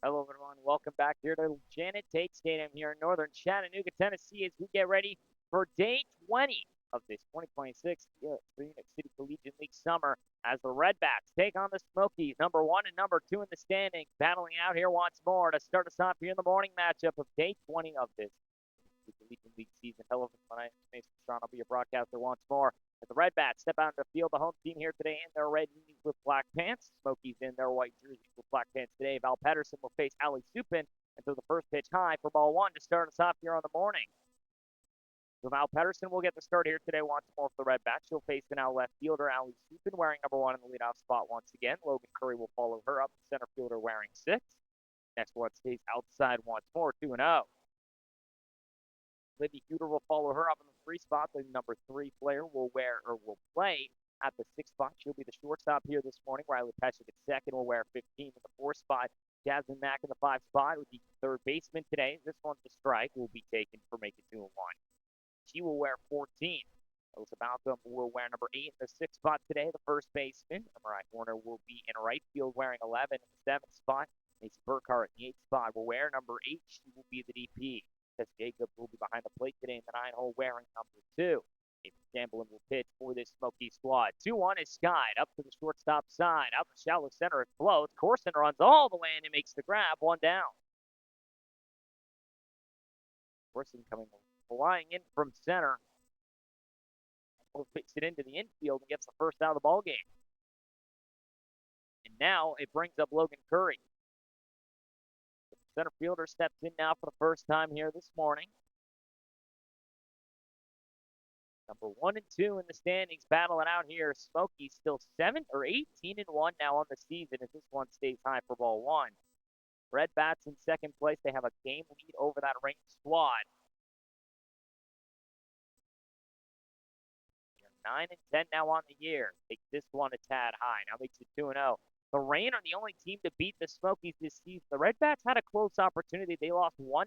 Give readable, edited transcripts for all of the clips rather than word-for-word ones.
Hello, everyone. Welcome back here to Janet Tate Stadium here in northern Chattanooga, Tennessee, as we get ready for day 20 of this 2026 Phoenix City Collegiate League Summer as the RedBats take on the Smokies, number one and number two in the standings, battling out here once more to start us off here in the morning matchup of day 20 of this Collegiate League season. Hello, my name is Mason Strong. I'll be your broadcaster once more. As the RedBats step out into the field, the home team here today in their red unis with black pants. Smokies in their white jerseys with black pants today. Val Pedersen will face Ali Supin and throw the first pitch high for ball one to start us off here on the morning. So Val Pedersen will get the start here today once more for the Redbacks. She'll face the now left fielder, Ali Supin, wearing number one in the leadoff spot once again. Logan Curry will follow her up, center fielder wearing 6. Next one stays outside once more, 2-0. Libby Huter will follow her up in the 3 spot. The number 3 player will play at the 6 spot. She'll be the shortstop here this morning. Riley Peshek at second will wear 15 in the 4 spot. Jasmine Mack in the 5 spot with the third baseman today. This one's a strike will be taken for making 2-1. She will wear 14. Elsa Malcolm will wear number 8 in the 6 spot today. The first baseman, Mariah Horner, will be in right field wearing 11 in the 7th spot. Macy Burkhart in the 8th spot will wear number 8. She will be the DP. Tess Jacobs will be behind the plate today in the 9-hole wearing number 2. Avery Chamberlain will pitch for this Smoky squad. 2-1 is skied up to the shortstop side. Out the shallow center it floats. Corson runs all the way in and makes the grab. 1 down. Corson coming flying in from center. Picks it into the infield and gets the first out of the ball game. And now it brings up Logan Curry. The center fielder steps in now for the first time here this morning. Number 1 and 2 in the standings, battling out here. Smokies still 7 or 18-1 now on the season as this one stays high for ball 1. RedBats in second place. They have a game lead over that ranked squad. 9 and 10 now on the year. Takes this one a tad high. Now makes it 2-0. The Rain are the only team to beat the Smokies this season. The RedBats had a close opportunity. They lost 1-0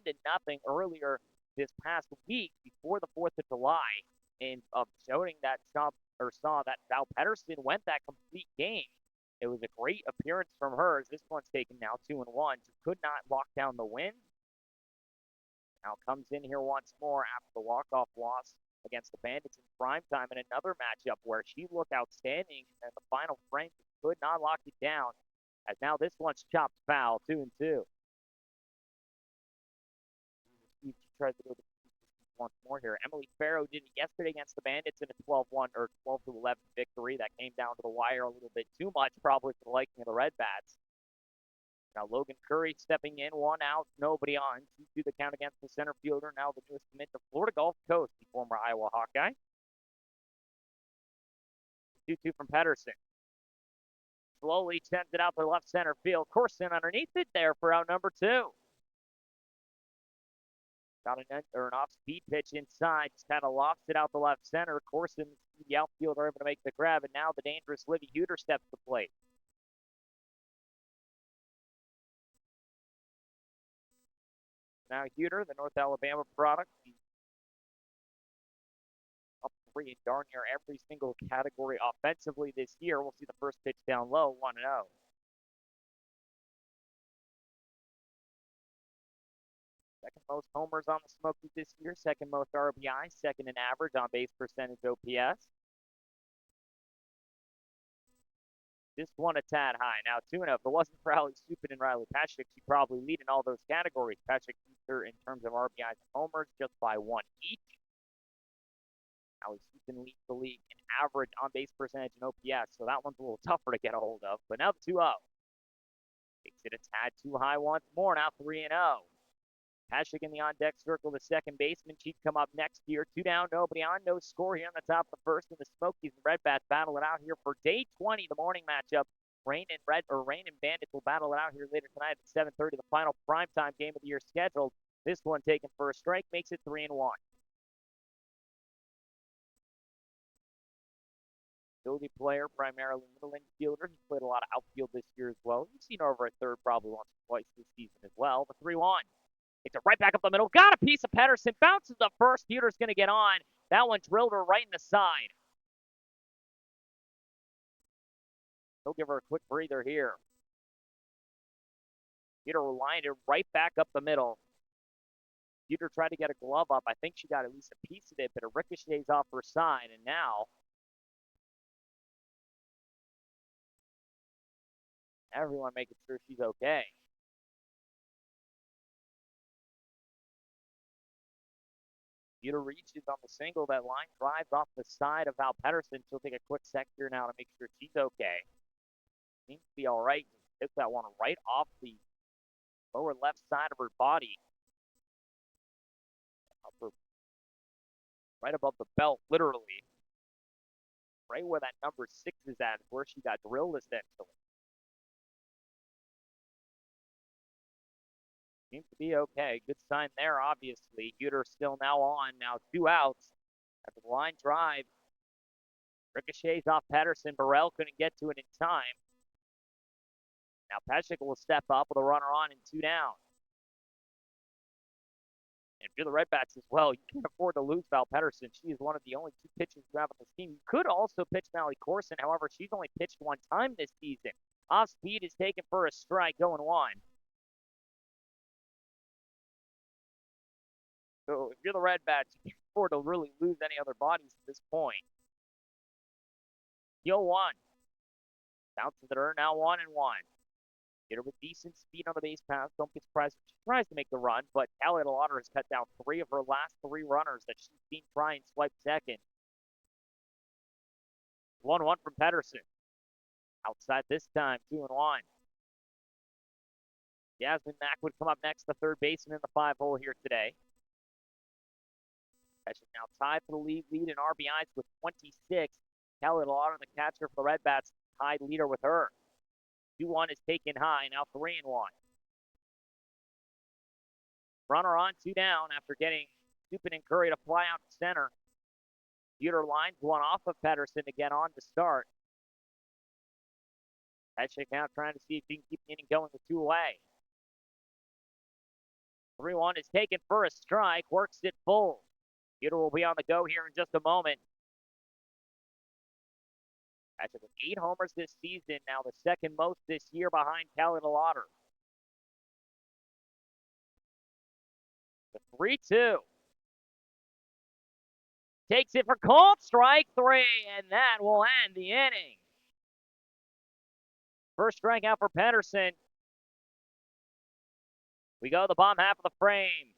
earlier this past week before the 4th of July. And showing that saw that Val Pedersen went that complete game. It was a great appearance from her as this one's taken now 2-1. She could not lock down the win. Now comes in here once more after the walk-off loss against the Bandits in prime time in another matchup where she looked outstanding and the final frame could not lock it down. As now this one's chopped foul, 2-2. She tries to go to once more here. Emily Farrow did it yesterday against the Bandits in a 12-1 or 12-11 victory. That came down to the wire a little bit too much, probably for the liking of the RedBats. Now Logan Curry stepping in, 1 out, nobody on. 2-2 the count against the center fielder. Now the newest commit to Florida Gulf Coast, the former Iowa Hawkeye. 2-2 from Pedersen. Slowly sends it out to left center field. Corson underneath it there for out number 2. Got an off-speed pitch inside. Just kind of lofts it out the left center. Corson, the outfielder, able to make the grab, and now the dangerous Libby Huter steps to the plate. Now Huter, the North Alabama product, up 3 in darn near every single category offensively this year. We'll see the first pitch down low, 1-0. Second most homers on the Smokies this year, second most RBI, second in average on base percentage OPS. This one a tad high. Now 2-0. If it wasn't for Ali Supin and Riley Peshek, she'd probably lead in all those categories. Peshek beats her in terms of RBIs and homers just by 1 each. Ali Supin leads the league in average on base percentage and OPS, so that one's a little tougher to get a hold of. But now the 2-0. Takes it a tad too high once more. Now 3-0. Peshek in the on-deck circle, the second baseman. She'd come up next here. 2 down, nobody on. No score here on the top of the first. And the Smokies and RedBats battle it out here for day 20, the morning matchup. Rain and Bandits will battle it out here later tonight at 7:30, the final primetime game of the year scheduled. This one taken for a strike makes it 3-1. Ability player, primarily middle infielder. He's played a lot of outfield this year as well. You've seen her over at third probably once or twice this season as well. The 3-1. It's a right back up the middle. Got a piece of Pedersen. Bounces the first. Huter's going to get on. That one drilled her right in the side. He'll give her a quick breather here. Peter lined it right back up the middle. Peter tried to get a glove up. I think she got at least a piece of it, but it ricochets off her side, and now everyone making sure she's okay. Peter reaches on the single. That line drives off the side of Val Pedersen. She'll take a quick sec here now to make sure she's okay. Seems to be all right. Hit that one right off the lower left side of her body. Right above the belt, literally. Right where that number 6 is at, where she got drilled essentially. Seems to be okay. Good sign there, obviously. Uter still now on. Now 2 outs. After the line drive. Ricochets off Pedersen. Burrell couldn't get to it in time. Now Pesek will step up with a runner on and 2 down. And if you're the RedBats as well, you can't afford to lose Val Pedersen. She is one of the only 2 pitchers you have on this team. You could also pitch Mally Corson. However, she's only pitched 1 time this season. Off speed is taken for a strike, 0-1. So if you're the RedBats, you can't afford to really lose any other bodies at this point. Deal 1. Bounce to the dirt, now 1-1. Get her with decent speed on the base pass. Don't get surprised if she tries to make the run, but Callie Lauder has cut down 3 of her last 3 runners that she's seen try and swipe second. 1-1 from Pedersen. Outside this time, 2-1. Jasmine Mack would come up next, the third baseman in the 5-hole here today. Pesek now tied for the league lead in RBIs with 26. Callie Lauder, the catcher for the RedBats, tied leader with her. 2-1 is taken high, now 3-1. Runner on, 2 down after getting Stupin and Curry to fly out to center. Uter lines one off of Pedersen to get on to start. Pesek now trying to see if he can keep the inning going with 2 away. 3-1 is taken for a strike, works it full. Uter will be on the go here in just a moment. Pesek with 8 homers this season, now the second most this year behind Callie Lauder. The 3-2. Takes it for called strike 3, and that will end the inning. First strikeout for Pedersen. We go to the bottom half of the frame.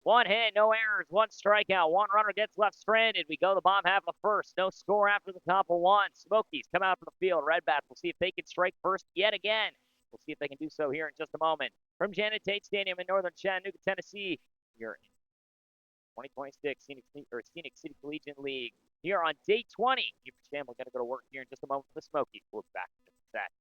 1 hit, no errors, 1 strikeout. 1 runner gets left stranded. We go to the bottom half of the first. No score after the top of 1. Smokies come out from the field. RedBats will see if they can strike first yet again. We'll see if they can do so here in just a moment. From Janet Tate Stadium in northern Chattanooga, Tennessee, you're in 2026 Scenic City Collegiate League. Here on day 20, Hubert Shamble going to go to work here in just a moment for the Smokies. We'll be back in just a sec.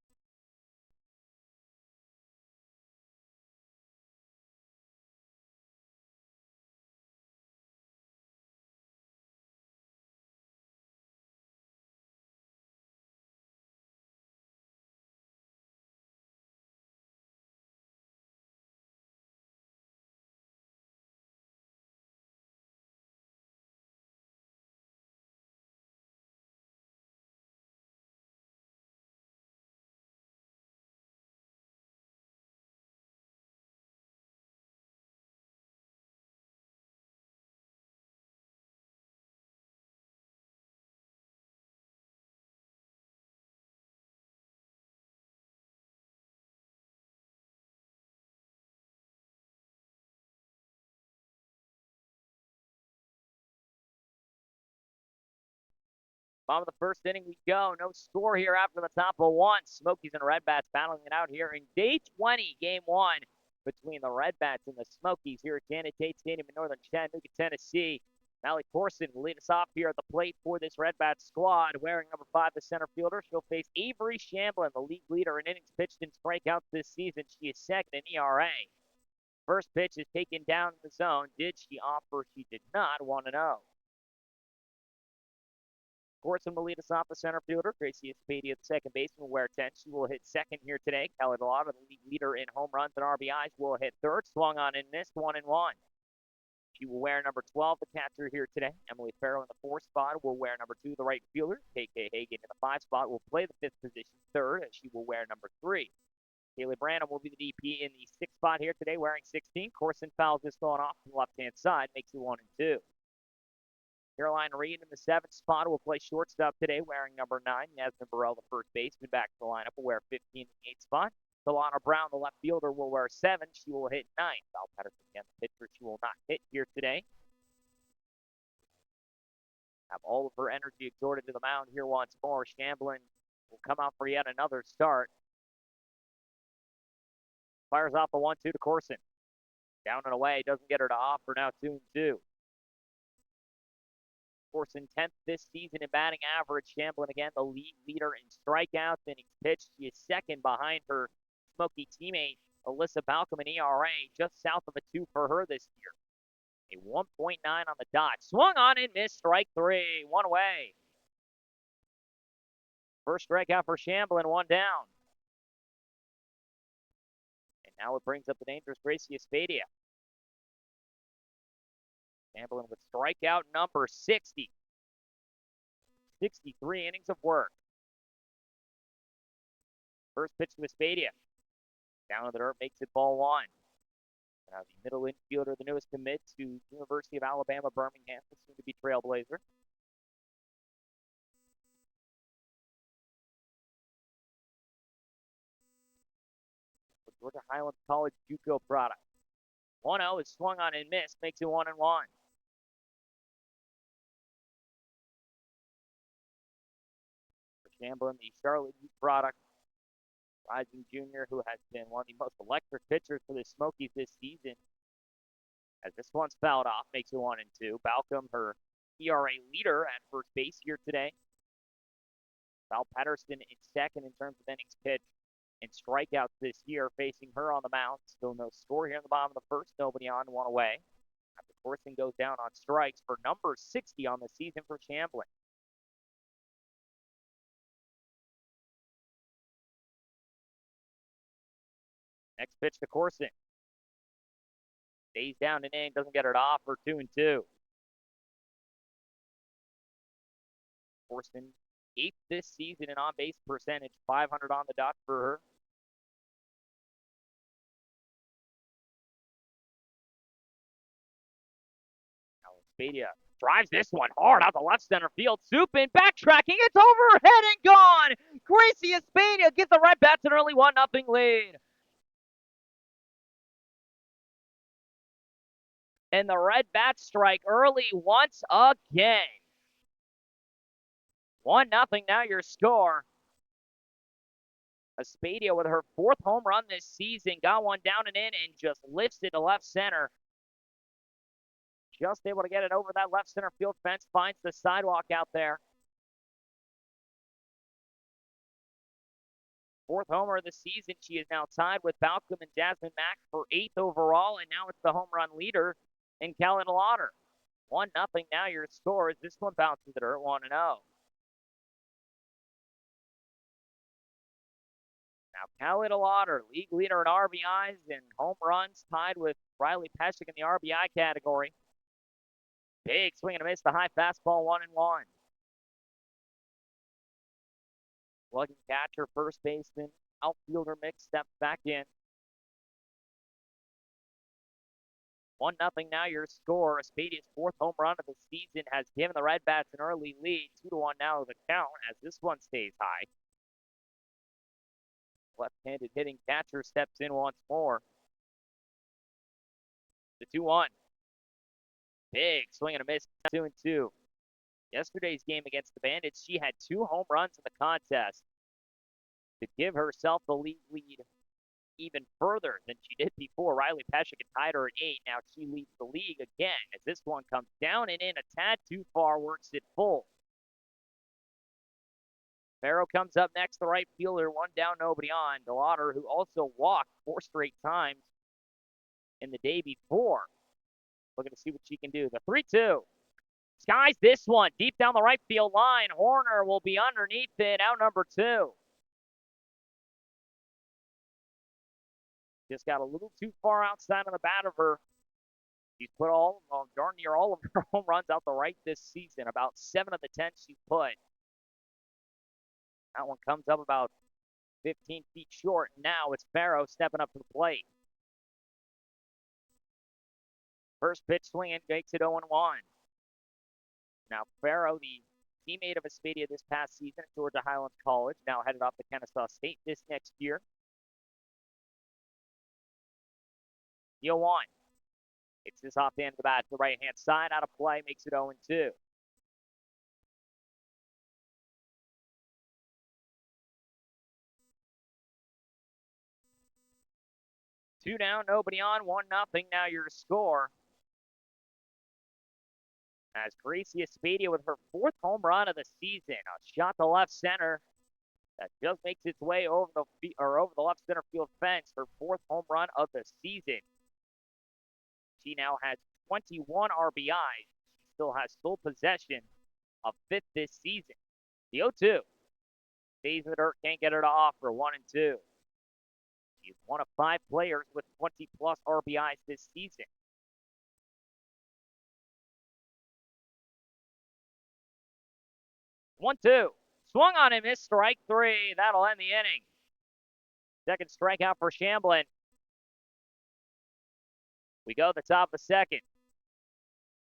Bottom of the first inning we go. No score here after the top of 1. Smokies and RedBats battling it out here in day 20, game 1 between the RedBats and the Smokies here at Janet Tate Stadium in northern Chattanooga, Tennessee. Mally Corson will lead us off here at the plate for this RedBats squad. Wearing number 5, the center fielder, she'll face Avery Shamblin, the league leader in innings pitched and strikeouts this season. She is second in ERA. First pitch is taken down in the zone. Did she offer? She did not. 1-0. Corson will lead us off, the center fielder. Gracie Espadilla, the second baseman, will wear 10. She will hit second here today. Callie Lauder, the league leader in home runs and RBIs, will hit third. Swung on and missed, 1-1. She will wear number 12, the catcher here today. Emily Farrell in the 4th spot will wear number 2, the right fielder. KK Hagan in the 5 spot will play the 5th position, third, as she will wear number 3. Kaylee Branham will be the DP in the 6th spot here today, wearing 16. Corson fouls this going off from the left-hand side, makes it 1 and 2. Caroline Reed in the 7th spot will play shortstop today, wearing number 9. Yasmin Burrell, the first baseman, back to the lineup, will wear 15 in the 8th spot. Delana Brown, the left fielder, will wear 7. She will hit 9. Val Patterson, again, the pitcher, she will not hit here today. Have all of her energy exhorted to the mound here once more. Shamblin will come out for yet another start. Fires off the 1-2 to Corson. Down and away, doesn't get her to offer, now 2-2. Corson 10th this season in batting average. Shamblin again, the league leader in strikeouts, innings pitched. She is second behind her Smoky teammate, Alyssa Balcom, in ERA, just south of a 2 for her this year. A 1.9 on the dot. Swung on and missed, strike 3, 1 away. First strikeout for Shamblin, 1 down. And now it brings up the dangerous Gracie Espadia. Shamblin with strikeout number 60. 63 innings of work. First pitch to Espadia. Down to the dirt, makes it ball 1. Now the middle infielder, the newest commit to University of Alabama, Birmingham, the soon-to-be Trailblazer. For Georgia Highlands College JUCO product. 1-0 is swung on and missed, makes it 1-1. For Shamblin, the Charlotte youth product, rising junior who has been one of the most electric pitchers for the Smokies this season. As this one's fouled off, makes it 1-2. Balcom, her ERA leader at first base here today. Val Patterson in second in terms of innings pitched and strikeouts this year, facing her on the mound. Still no score here in the bottom of the first. Nobody on, 1 away. After Corson goes down on strikes for number 60 on the season for Shamblin. Next pitch to Corson. Stays down and in, doesn't get it off for 2-2. Corson 8th this season in on-base percentage, 500 on the dot for her. Now Espadia drives this one hard out the left center field. Supin backtracking, it's overhead and gone. Gracie Espadia gives the RedBats an early 1-0 lead. And the RedBats strike early once again. 1-0 now your score. Espadia with her 4th home run this season, got one down and in and just lifts it to left center. Just able to get it over that left center field fence, finds the sidewalk out there. 4th homer of the season. She is now tied with Balcom and Jasmine Mack for 8th overall, and now it's the home run leader in Callie Lauder. 1-0 now your score as this one bounces at her 1-0. Now Callie Lauder, league leader in RBIs and home runs, tied with Riley Peshek in the RBI category. Big swing and a miss, the high fastball, 1-1. Slugging catcher, first baseman, outfielder mix steps back in. 1-0 now your score. Espadia's 4th home run of the season has given the RedBats an early lead. 2-1 now the count as this one stays high. Left-handed hitting catcher steps in once more. The 2-1. Big swing and a miss, 2-2. Yesterday's game against the Bandits, she had 2 home runs in the contest to give herself the league lead even further than she did before. Riley Peshek had tied her at 8. Now she leads the league again as this one comes down and in a tad too far, works it full. Farrow comes up next, the right fielder, 1 down, nobody on. DeLauder, who also walked 4 straight times in the day before. Looking to see what she can do. The 3-2. Skies this one deep down the right field line. Horner will be underneath it, out number 2. Just got a little too far outside of the bat of her. She's put darn near all of her home runs out the right this season. About 7 of the 10 she's put. That one comes up about 15 feet short. Now it's Farrow stepping up to the plate. First pitch swinging, makes it 0-1. Now Farrow, the teammate of Espadia this past season at Georgia Highlands College, now headed off to Kennesaw State this next year. The 0-1. It's this off the end of the bat to the right-hand side, out of play, makes it 0-2. Two down, nobody on, 1-0. Now your score. As Gracie Espadia with her 4th home run of the season, a shot to left center that just makes its way over the left center field fence. Her 4th home run of the season. She now has 21 RBIs. She still has sole possession of 5th this season. The 0-2. Stays in the dirt, can't get her to offer. 1-2. She's one of 5 players with 20-plus RBIs this season. 1-2. Swung on him, missed strike 3. That'll end the inning. Second strikeout for Shamblin. We go to the top of the second.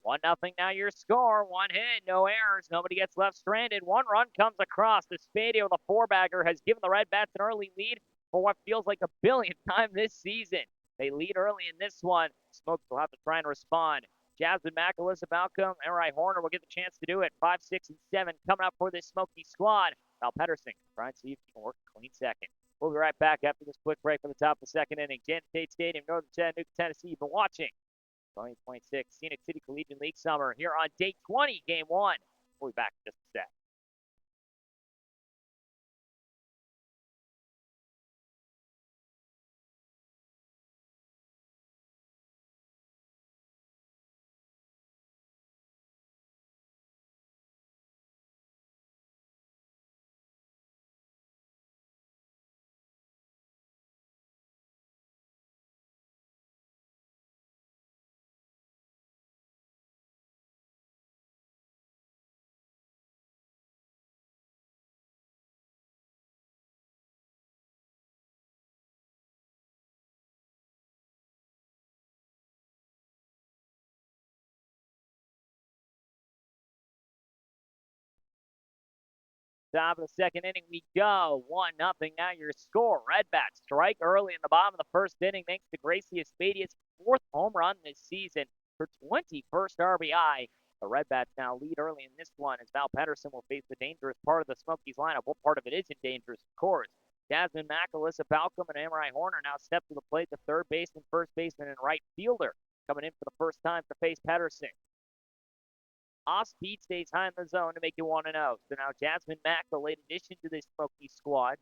1-0 now your score. 1 hit, no errors. Nobody gets left stranded. 1 run comes across. Espadia with a 4-bagger has given the RedBats an early lead for what feels like a billionth time this season. They lead early in this one. Smokies will have to try and respond. Jasmine Mack, Alyssa Malcolm, and Rai Horner will get the chance to do it. 5, 6, and 7 coming up for this Smoky squad. Val Pedersen trying to see if he can work a clean second. We'll be right back after this quick break from the top of the second inning. Janet Tate Stadium, Northern Chattanooga, Tennessee. You've been watching 2026 Scenic City Collegiate League Summer here on day 20, game 1. We'll be back in just a sec. Top of the second inning we go. 1-0 now your score. RedBats strike early in the bottom of the first inning thanks to Gracie Espadia's 4th home run this season, her 21st RBI. The RedBats now lead early in this one as Val Pedersen will face the dangerous part of the Smokies lineup. What part of it isn't dangerous, of course? Jasmine Mack, Alyssa Balcom, and Amarai Horner now step to the plate. The third baseman, first baseman, and right fielder coming in for the first time to face Pedersen. Off-speed stays high in the zone to make you 1-0. So now Jasmine Mack, the late addition to this Smoky squad.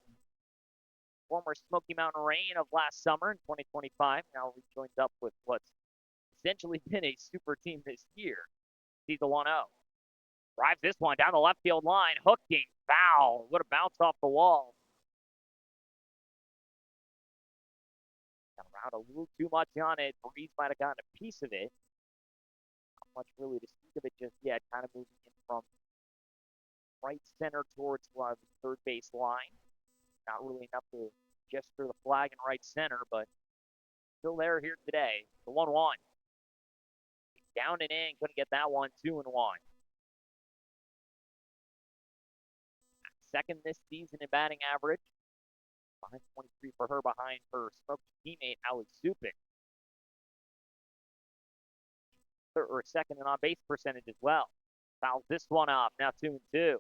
Former Smoky Mountain Rain of last summer in 2025. Now rejoins up with what's essentially been a super team this year. Sees the 1-0. Drives this one down the left field line. Hooking, foul. Would have bounced off the wall. Got around a little too much on it. Breeze might have gotten a piece of it. Much really to speak of it just yet, kind of moving in from right center towards the third base line. Not really enough to gesture the flag in right center, but still there here today. The 1-1. Down and in, couldn't get that one. 2-1. Second this season in batting average. 523 for her behind her Smoky teammate, Alex Zupik. Or second in on-base percentage as well. Fouls this one off. Now 2-2. Back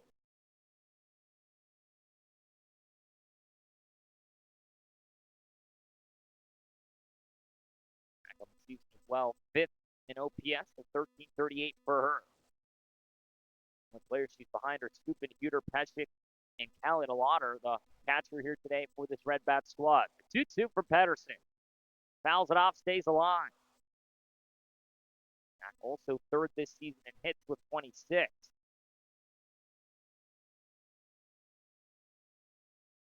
up the season as well. 5th in OPS at 1338 for her. The players she's behind are Scoopin, Huter, Peshik, and Callie DeLauder, the catcher here today for this RedBat squad. 2-2 for Pedersen. Fouls it off, stays alive. Also 3rd this season in hits with 26.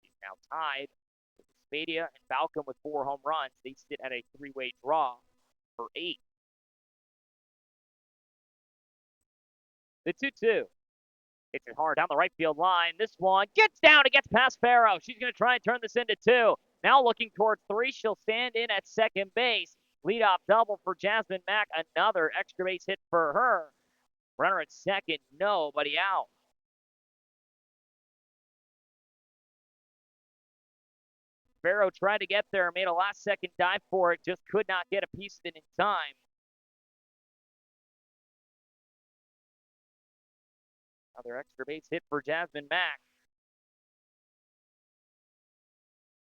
He's now tied with Espadia and Balcom with 4 home runs. They sit at a 3-way draw for 8. The 2-2. Hits it hard down the right field line. This one gets down. It gets past Farrow. She's going to try and turn this into 2. Now looking towards 3. She'll stand in at second base. Leadoff double for Jasmine Mack. Another extra base hit for her. Runner at second. Nobody out. Farrow tried to get there, made a last-second dive for it, just could not get a piece of it in time. Another extra base hit for Jasmine Mack.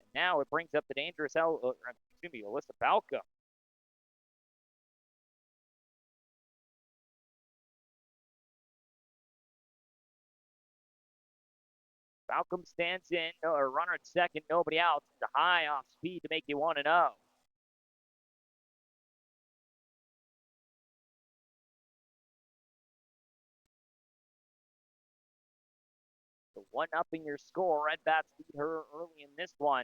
And now it brings up the dangerous Alyssa Balcom. Balcom stands in, or runner at second, nobody out. It's a high off speed to make you 1-0. So 1-0 your score. RedBats lead her early in this one.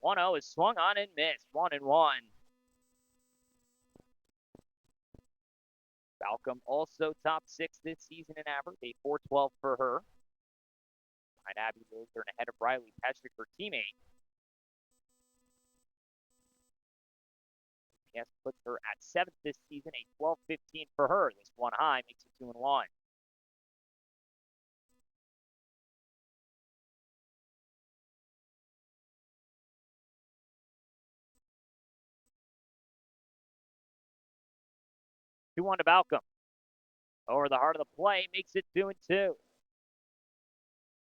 1-0 is swung on and missed. 1-1. Balcom also top 6 this season in average. A .412 for her. Behind Abby Lilburn ahead of Riley Patrick, her teammate. Yes, puts her at 7th this season. A 12-15 for her. This one high makes it 2-1. Two-1 to Balcom. Over the heart of the play, makes it 2-2.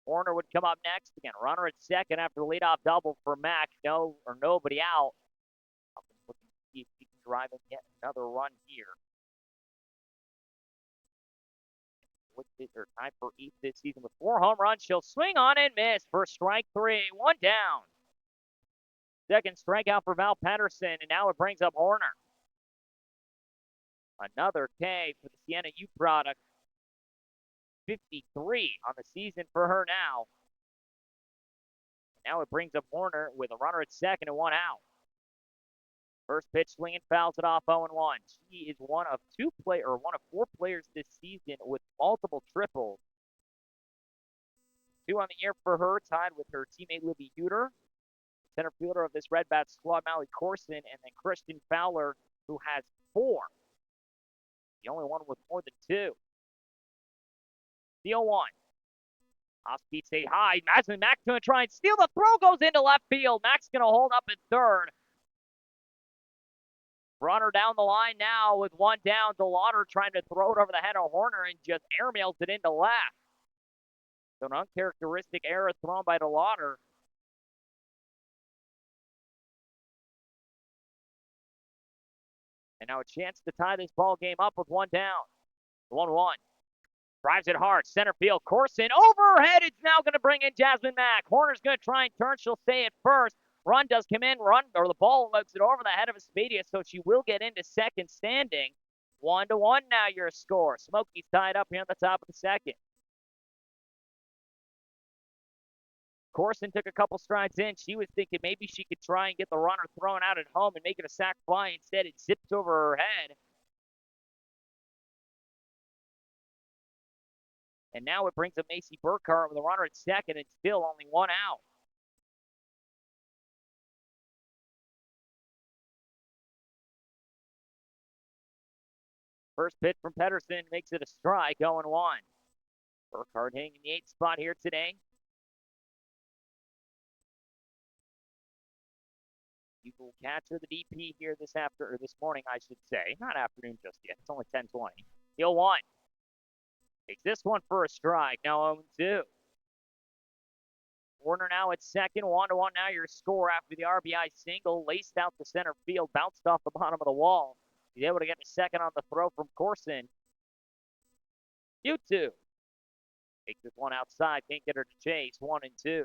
Horner would come up next again. Runner at second after the leadoff double for Mack. Nobody out. Looking to see if he can drive in yet another run here. Her time for 8th this season with 4 home runs. She'll swing on and miss for strike 3. 1 down. Second strikeout for Val Patterson, and now it brings up Horner. Another K for the Siena U product. 53 on the season for her now. And now it brings up Horner with a runner at second and 1 out. First pitch swinging, fouls it off 0-1. She is one of 4 players this season with multiple triples. 2 on the year for her, tied with her teammate Libby Huter, center fielder of this RedBats squad, Mallory Corson, and then Christian Fowler, who has 4. The only one with more than 2. The 0-1. Off speed, stay high. Jasmine Mack's going to try and steal. The throw goes into left field. Mack's going to hold up at third. Runner down the line now with 1 down. DeLauder trying to throw it over the head of Horner and just airmails it into left. So an uncharacteristic error thrown by DeLauder. And now a chance to tie this ball game up with 1 down. 1-1. Drives it hard. Center field. Corson overhead. It's now going to bring in Jasmine Mack. Horner's going to try and turn. She'll stay at first. Run does come in. The ball looks it over the head of Espedia, so she will get into second standing. 1-1 now your score. Smokies tied up here on the top of the second. Corson took a couple strides in. She was thinking maybe she could try and get the runner thrown out at home and make it a sac fly. Instead, it zips over her head. And now it brings up Macy Burkhart with a runner at second and still only 1 out. First pitch from Pedersen makes it a strike, 0-1. Burkhart hitting in the 8th spot here today. You will catcher, the DP here this morning, I should say. Not afternoon just yet. It's only 10:20. 0-1. Takes this one for a strike. Now 0-2. Warner now at second. 1-1 now your score after the RBI single. Laced out the center field. Bounced off the bottom of the wall. He's able to get a second on the throw from Corson. 2-2. Takes this one outside. Can't get her to chase. 1-2.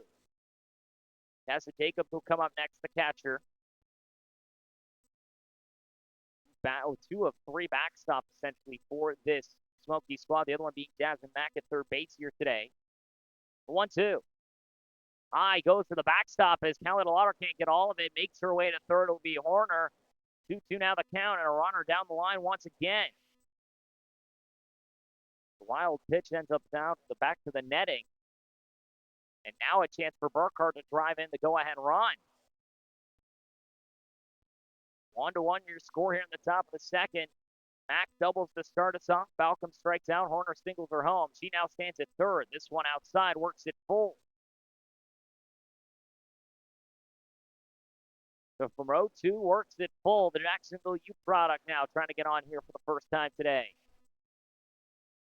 Tessa Jacob will come up next, the catcher. 2 of 3 backstops essentially for this Smoky squad. The other one being Jasmine Mack at third base here today. 1-2. High goes to the backstop as Callie DeLauder can't get all of it. Makes her way to third. It'll be Horner. 2-2 now the count, and a runner down the line once again. The wild pitch ends up down the back to the netting. And now a chance for Burkhardt to drive in the go-ahead run. 1-1 your score here in the top of the second. Mack doubles to start us off. Balcom strikes out. Horner singles her home. She now stands at third. This one outside works it full. So from row 2, works it full. The Jacksonville U product now trying to get on here for the first time today.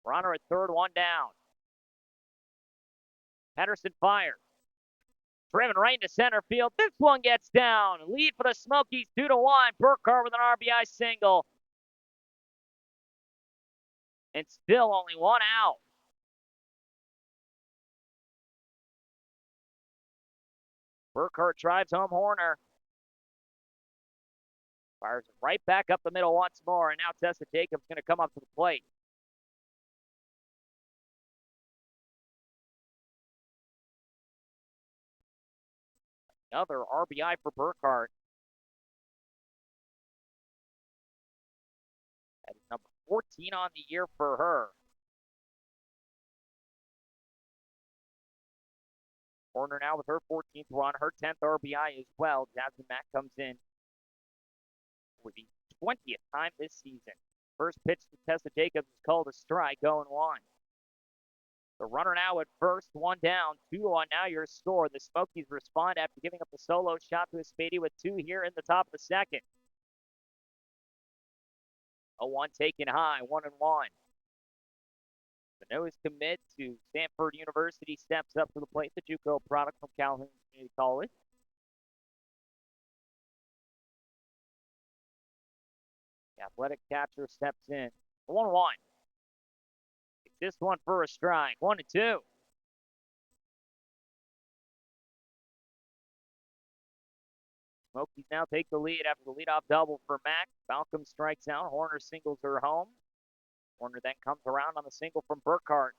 Runner at third, one down. Pedersen fires. Driven right into center field. This one gets down. Lead for the Smokies, 2-1. Burkhardt with an RBI single. And still only one out. Burkhardt drives home Horner. Fires it right back up the middle once more. And now Tessa Jacobs going to come up to the plate. Another RBI for Burkhardt. That is number 14 on the year for her. Horner now with her 14th run, her 10th RBI as well. Jasmine Mack comes in for the 20th time this season. First pitch to Tessa Jacobs is called a strike, 0-1. The runner now at first, one down, 2-1 now your score. The Smokies respond after giving up the solo shot to Espady with 2 here in the top of the second. 0-1 taken high, 1-1. The nose commit to Stanford University steps up to the plate, the JUCO product from Calhoun Community College. The athletic catcher steps in. 1-1. This one for a strike. 1-2. Smokies now take the lead after the leadoff double for Mack. Balcom strikes out. Horner singles her home. Horner then comes around on the single from Burkhardt.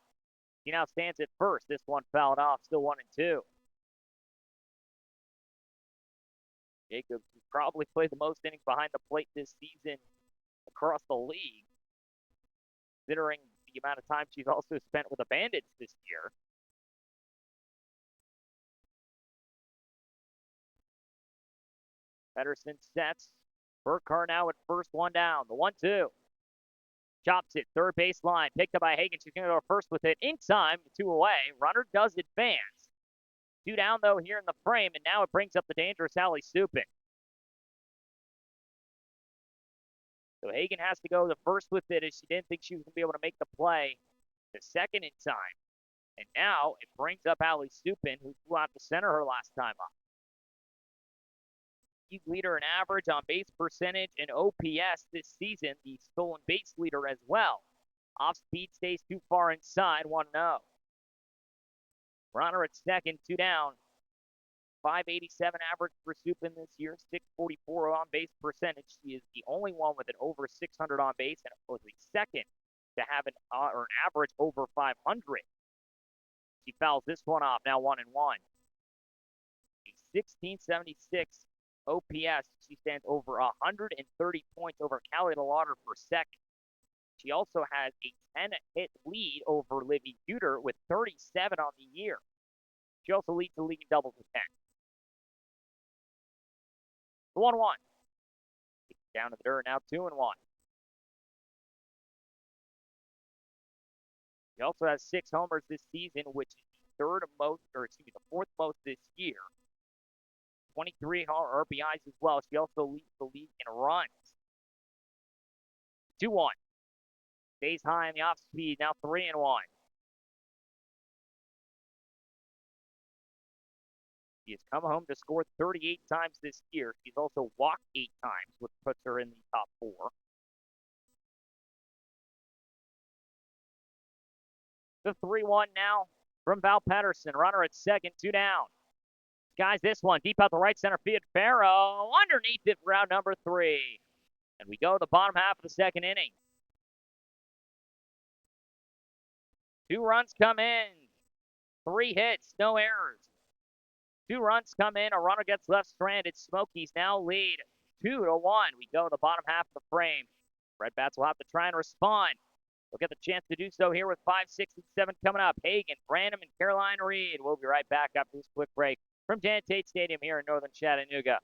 He now stands at first. This one fouled off. Still 1-2. Jacobs has probably played the most innings behind the plate this season across the league, considering the amount of time she's also spent with the Bandits this year. Pedersen sets. Burkhardt now at first, one down. The 1-2. Chops it, third base line. Picked up by Hagen. She's going to go first with it in time. 2 away. Runner does advance. 2 down, though, here in the frame, and now it brings up the dangerous Allie Supin. So Hagen has to go the first with it as she didn't think she was going to be able to make the play. The second in time. And now it brings up Allie Supin, who flew out to center her last time up. League leader in average, on base percentage, and OPS this season. The stolen base leader as well. Off speed stays too far inside, 1-0. Runner at second, 2 down. 587 average for Supin this year, 644 on base percentage. She is the only one with an over 600 on base and was the second to have an average over 500. She fouls this one off, now 1-1. A 1676 OPS. She stands over 130 points over Callie DeLauder per second. She also has a 10-hit lead over Livy Huter with 37 on the year. She also leads the league in doubles with 10. 1-1. Down to the dirt now, 2-1. He also has 6 homers this season, which is the fourth most this year. 23 RBIs as well. She also leads the league in runs. 2-1. Stays high in the off speed, now 3-1. She has come home to score 38 times this year. She's also walked 8 times, which puts her in the top 4. The 3-1 now from Val Pedersen. Runner at second, 2 down. Guys, this one deep out the right center field. Farrow underneath it for round number 3. And we go to the bottom half of the second inning. 2 runs come in. 3 hits, no errors. 2 runs come in. A runner gets left stranded. Smokies now lead 2-1. We go to the bottom half of the frame. RedBats will have to try and respond. They'll get the chance to do so here with 5, 6, and 7 coming up. Hagen, Branham, and Caroline Reed. We'll be right back after this quick break from Janet Tate Stadium here in northern Chattanooga.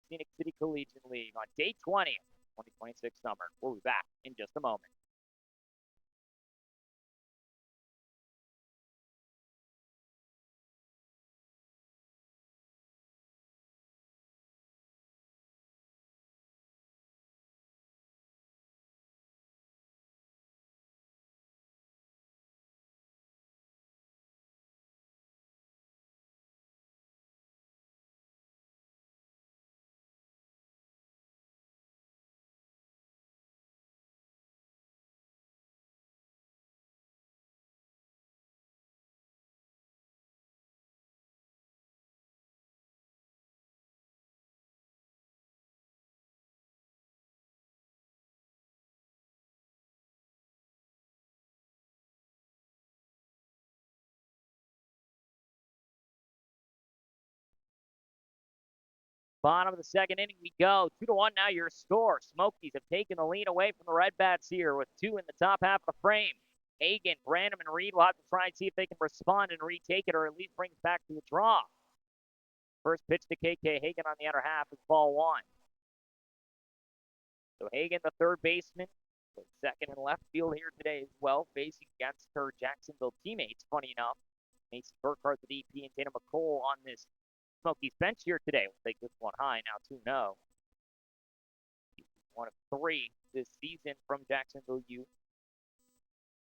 Scenic City Collegiate League on day 20, 2026 summer. We'll be back in just a moment. Bottom of the second inning we go. 2-1 now your score. Smokies have taken the lead away from the RedBats here with 2 in the top half of the frame. Hagen, Branham, and Reed will have to try and see if they can respond and retake it or at least bring it back to a draw. First pitch to KK Hagen on the outer half is ball 1. So Hagen, the third baseman, second and left field here today as well, facing against her Jacksonville teammates, funny enough. Macy Burkhart, the DP, and Dana McCole on this Smokies bench here today. We'll take this one high now, 2-0. One of 3 this season from Jacksonville U.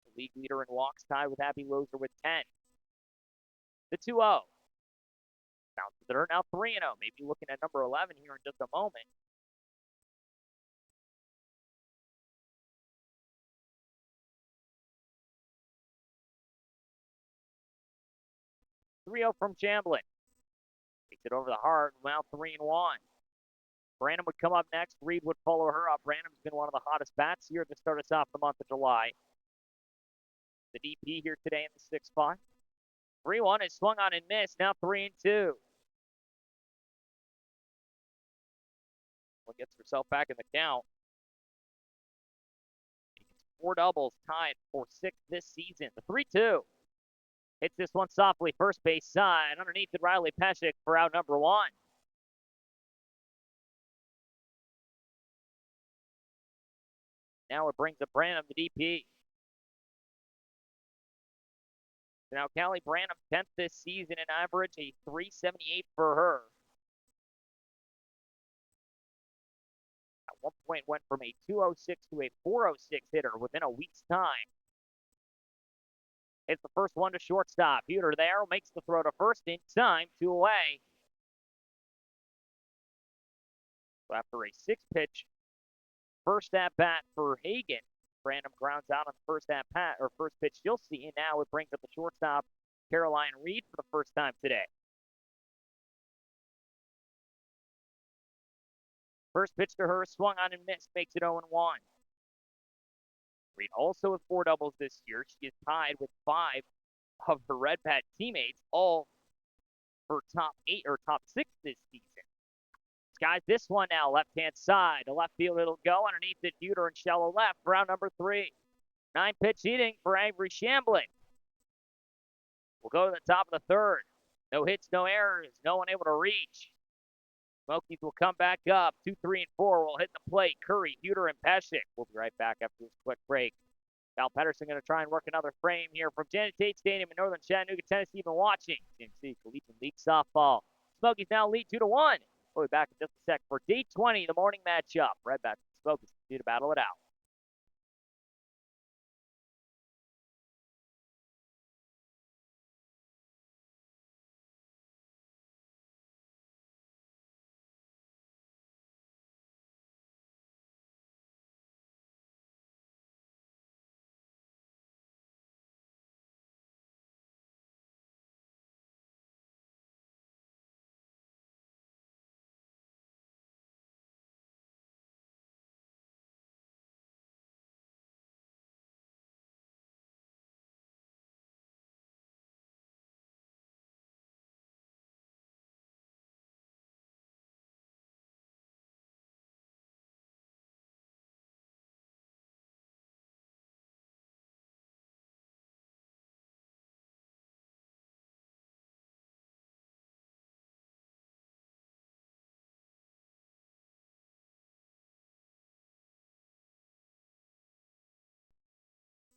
The league leader in walks, tied with Abby Loser with 10. The 2-0. Bounces to her now 3-0. Maybe looking at number 11 here in just a moment. From Chamblin. Takes it over the heart. Now 3-1. Branham would come up next. Reed would follow her up. Branham's been one of the hottest bats here to start us off the month of July. The DP here today in the 6th spot. 3-1 is swung on and missed. Now 3-2. One gets herself back in the count. 4 doubles tied for 6th this season. The 3-2. Hits this one softly, first base side. Underneath it, Riley Peshek for out number 1. Now it brings up Branham, the DP. Now Callie Branham, 10th this season in average, a .378 for her. At one point went from a .206 to a .406 hitter within a week's time. It's the first one to shortstop. Huter there, makes the throw to first in time, 2 away. So after a 6-pitch first at bat for Hagen, Branham grounds out on the first at bat or first pitch you'll see, and now it brings up the shortstop Caroline Reed for the first time today. First pitch to her, swung on and missed, makes it 0-1. Reed also with 4 doubles this year. She is tied with 5 of her RedBat teammates, all for top 8 or top 6 this season. Skies this one now, left-hand side. The left field it'll go. Underneath it, Huter and shallow left for out number 3. 9-pitch inning for Avery Shamblin. We'll go to the top of the 3rd. No hits, no errors, no one able to reach. Smokies will come back up. 2, 3, and 4 will hit the plate. Curry, Huter, and Peshek. We'll be right back after this quick break. Cal Pedersen going to try and work another frame here from Janet Tate Stadium in northern Chattanooga, Tennessee. Been watching CMC Collegiate League softball. Smokies now lead 2-1. We'll be back in just a sec for day 20, the morning matchup. RedBats and Smokies continue to battle it out.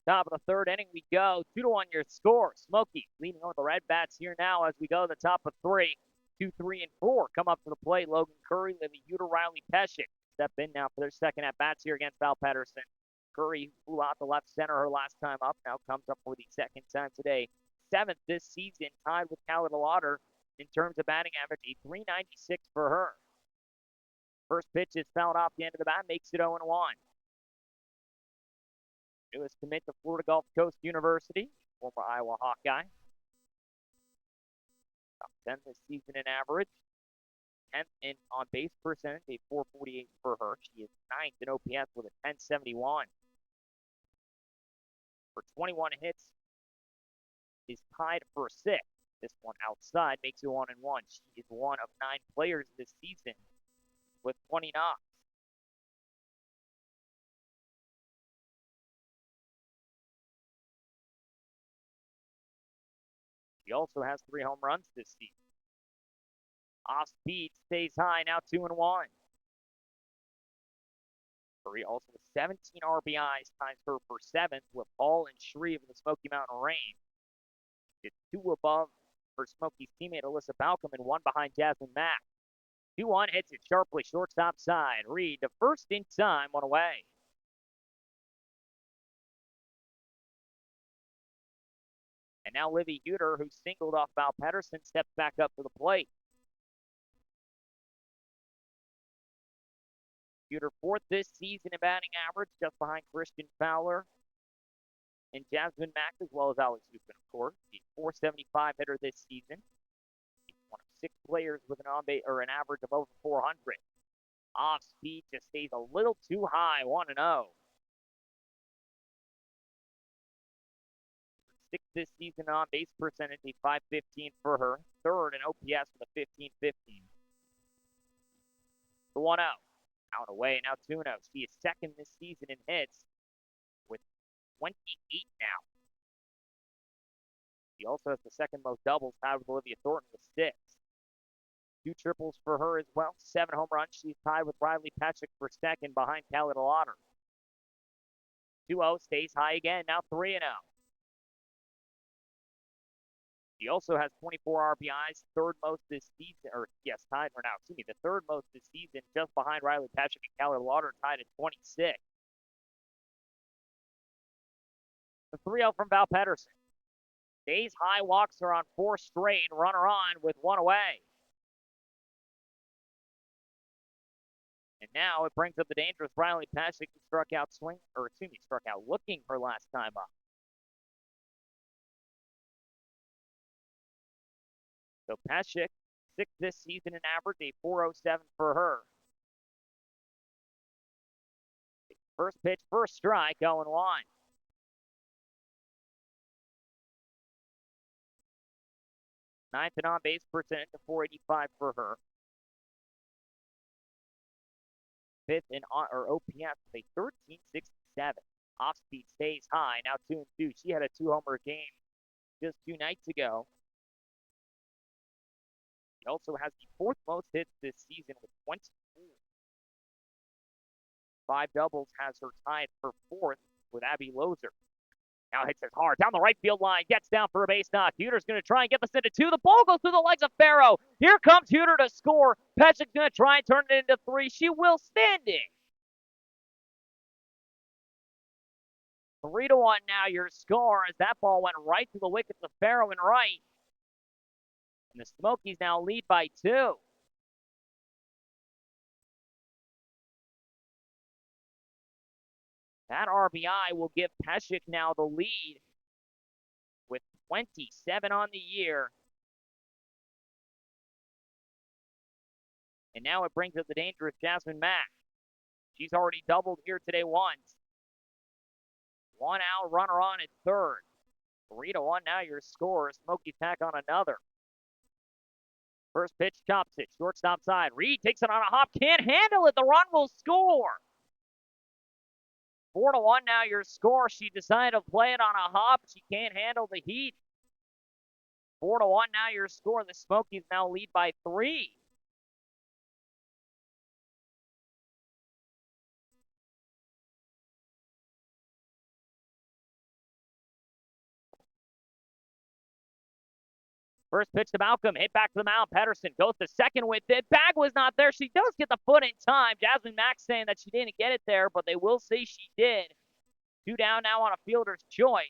Top of the third inning we go. 2-1 your score. Smokies leading over the RedBats here now as we go to the top of three. 2, 3, and 4 come up to the plate. Logan Curry, Livy Uter, Riley Pescick step in now for their second at-bats here against Val Pedersen. Curry flew out the left center her last time up. Now comes up for the second time today. 7th this season, tied with Callie Lauder in terms of batting average, a .396 for her. First pitch is fouled off the end of the bat, makes it 0-1. Newest commit to Florida Gulf Coast University, former Iowa Hawkeye. Top 10 this season in average. 10th in on-base percentage, a .448 for her. She is 9th in OPS with a .1071. For 21 hits, is tied for 6th. This one outside makes it 1-1. She is one of 9 players this season with 20 knocks. She also has 3 home runs this season. Off speed, stays high, now 2-1. Curry also with 17 RBIs, ties her for 7th with Paul and Shreve in the Smoky Mountain Rain. It's 2 above her Smokies teammate Alyssa Balcom and 1 behind Jasmine Mack. 2-1, hits it sharply, shortstop side. Reed to first in time, 1 away. And now Livy Uter, who singled off Val Pedersen, steps back up to the plate. Uter 4th this season in batting average, just behind Christian Fowler and Jasmine Mack, as well as Alex Hupin, of course. She's .475 hitter this season. She's one of 6 players with an on-base or an average of over 400. Off speed just stays a little too high, 1-0. 6th this season on base percentage, a .515 for her. 3rd in OPS with a .1515. The 1-0. Out away, now 2-0. She is 2nd this season in hits with 28 now. She also has the 2nd most doubles, tied with Olivia Thornton with 6. 2 triples for her as well. 7 home runs. She's tied with Riley Pescick for 2nd behind Callie Lauder. 2-0, stays high again, now 3-0. She also has 24 RBIs, 3rd most this season, the 3rd most this season, just behind Riley Pescick and Callie Lauder, tied at 26. The 3-0 from Val Pedersen. Stays high, walks her on 4 straight, runner on with 1 away. And now it brings up the dangerous Riley Pescick, who struck out looking her last time up. So Pescick, 6th this season in average, a .407 for her. First pitch, first strike, 0-1. 9th in on-base percentage, a .485 for her. 5th in OPS with a .1367. Off speed stays high, now 2-2. She had a 2-homer game just 2 nights ago. She also has the 4th most hits this season with 24. 5 doubles has her tied for 4th with Abby Lozer. Now hits it hard down the right field line, gets down for a base knock. Huter's going to try and get this into 2. The ball goes through the legs of Farrow. Here comes Huter to score. Pescick's going to try and turn it into 3. She will standing. 3-1 now your score as that ball went right to the wickets of Farrow and right. And the Smokies now lead by 2. That RBI will give Pescick now the lead with 27 on the year. And now it brings up the dangerous Jasmine Mack. She's already doubled here today once. 1 out, runner on at 3rd. 3-1 now your score. Smokies tack on another. First pitch, chops it, shortstop side. Reed takes it on a hop, can't handle it. The run will score. 4-1 now your score. She decided to play it on a hop. She can't handle the heat. 4-1 now your score. The Smokies now lead by 3. First pitch to Malcolm, hit back to the mound. Pedersen goes to second with it. Bag was not there. She does get the foot in time. Jasmine Max saying that she didn't get it there, but they will say she did. 2 down now on a fielder's choice.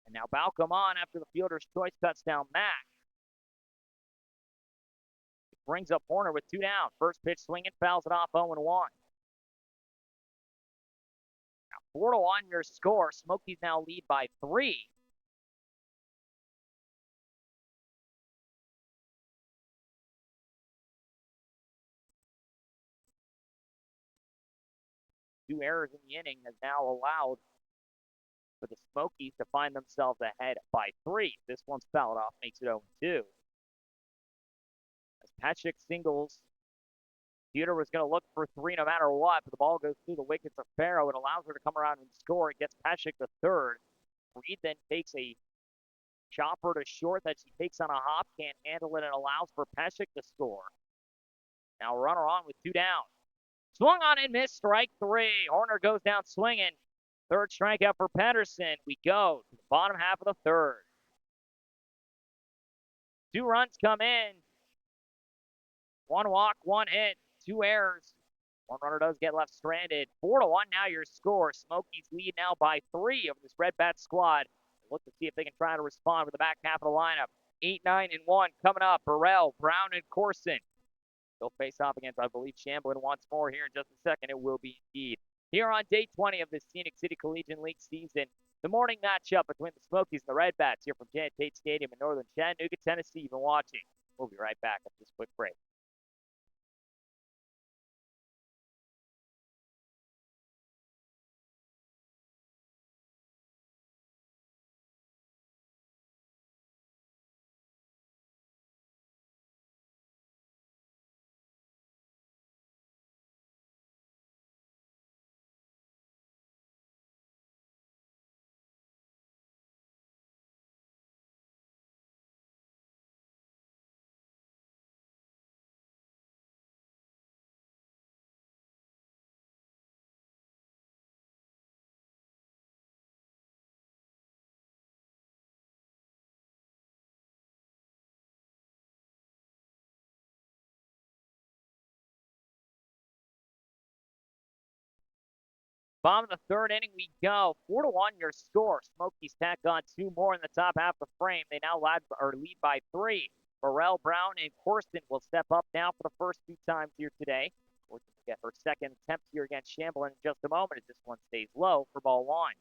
And now Malcolm on after the fielder's choice cuts down Max. Brings up Horner with 2 down. First pitch swinging, fouls it off 0-1. Now 4-1 your score. Smokies now lead by 3. Two errors in the inning has now allowed for the Smokies to find themselves ahead by 3. This one's fouled off, makes it 0-2. As Patrick singles, Theodore was going to look for 3 no matter what, but the ball goes through the wickets of Farrow. It allows her to come around and score. It gets Patrick to third. Reed then takes a chopper to short that she takes on a hop, can't handle it, and allows for Patrick to score. Now runner on with 2 down. Swung on and missed, strike 3. Horner goes down swinging. Third strikeout for Pedersen. We go to the bottom half of the third. 2 runs come in. 1 walk, 1 hit, 2 errors. 1 runner does get left stranded. 4-1 now your score. Smokies lead now by 3 over this RedBats squad. Look to see if they can try to respond with the back half of the lineup. 8, 9, and 1 coming up. Burrell, Brown, and Corson. They'll face off against, I believe, Chamberlain once more here in just a second. It will be indeed. Here on day 20 of the Scenic City Collegiate League season, the morning matchup between the Smokies and the RedBats here from Janet Tate Stadium in northern Chattanooga, Tennessee. You've been watching. We'll be right back after this quick break. Bottom of the third inning we go. 4-1 your score. Smokies tack on 2 more in the top half of the frame. They now lead by 3. Burrell, Brown, and Corson will step up now for the first 2 times here today. Corson will get her second attempt here against Chamberlain in just a moment as this one stays low for ball 1.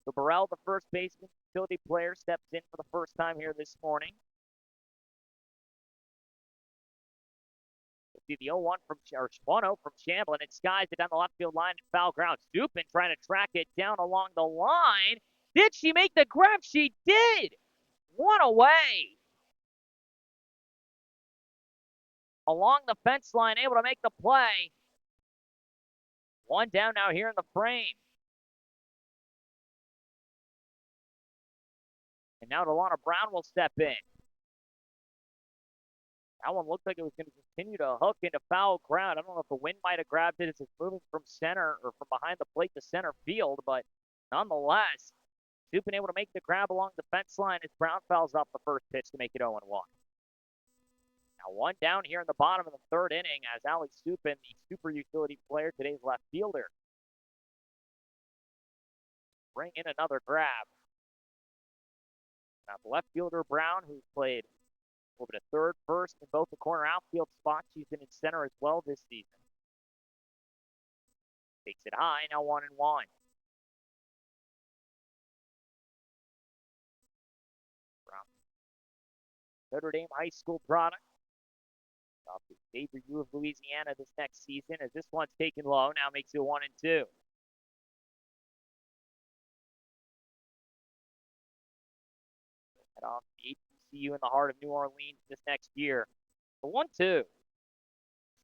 So Burrell, the first baseman, utility player, steps in for the first time here this morning. See the 0-1 from, or 1-0 from Chamberlain. It skies it down the left field line and foul ground. Stupin trying to track it down along the line. Did she make the grab? She did. 1 away. Along the fence line, able to make the play. 1 down now here in the frame. And now Delana Brown will step in. That one looked like it was going to continue to hook into foul ground. I don't know if the wind might have grabbed it as it's moving from center or from behind the plate to center field, but nonetheless, Stupin able to make the grab along the fence line as Brown fouls off the first pitch to make it 0-1. Now 1 down here in the bottom of the third inning as Allie Stupin, the super utility player, today's left fielder, bring in another grab. Now the left fielder Brown, who's played over to third, first, in both the corner outfield spots. She's been in center as well this season. Takes it high, now 1-1. Brown, Notre Dame high school product. Off the debut of Louisiana this next season as this one's taken low, now makes it 1-2. Head off the HBCU in the heart of New Orleans this next year. The 1-2.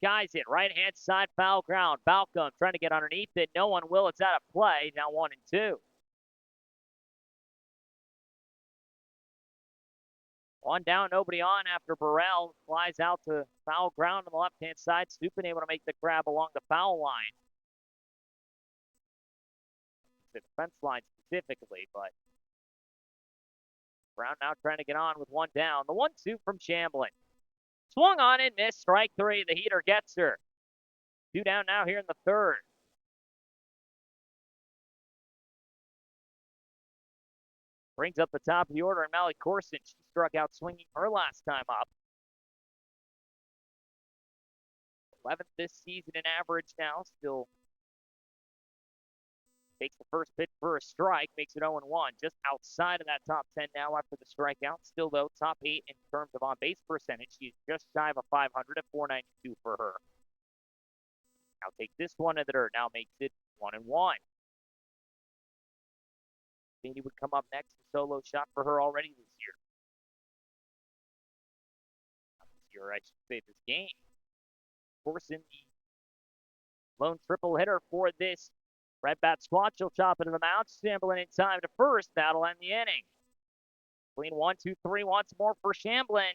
Skies it, right-hand side, foul ground. Balcom trying to get underneath it. No one will. It's out of play. Now 1-2. One down, nobody on after Burrell flies out to foul ground on the left-hand side. Stupin able to make the grab along the foul line. The defense line specifically, but Brown now trying to get on with one down. The 1-2 from Shamblin. Swung on and missed. Strike three. The heater gets her. Two down now here in the third. Brings up the top of the order, and Mally Corson, she struck out swinging her last time up. 11th this season in average now, still takes the first pitch for a strike, makes it 0-1, just outside of that top 10 now after the strikeout. Still, though, top 8 in terms of on-base percentage. She's just shy of a 500 at 492 for her. Now take this one in the dirt, now makes it 1-1. Beatty would come up next, a solo shot for her already this year. I should say this game. Corson, the lone triple hitter for this RedBat squad. She'll chop it to the mound. Shamblin in time to first. That'll end the inning. Clean 1-2-3 once more for Shamblin.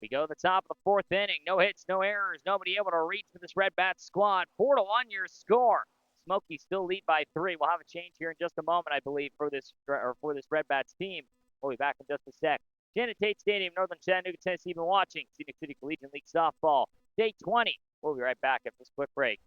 We go to the top of the fourth inning. No hits, no errors. Nobody able to reach for this RedBat squad. 4-1 your score. Smokies still lead by 3. We'll have a change here in just a moment, I believe, for this RedBats team. We'll be back in just a sec. Janet Tate Stadium, Northern Chattanooga, Tennessee. Been watching Scenic City Collegiate League Softball, Day 20. We'll be right back after this quick break.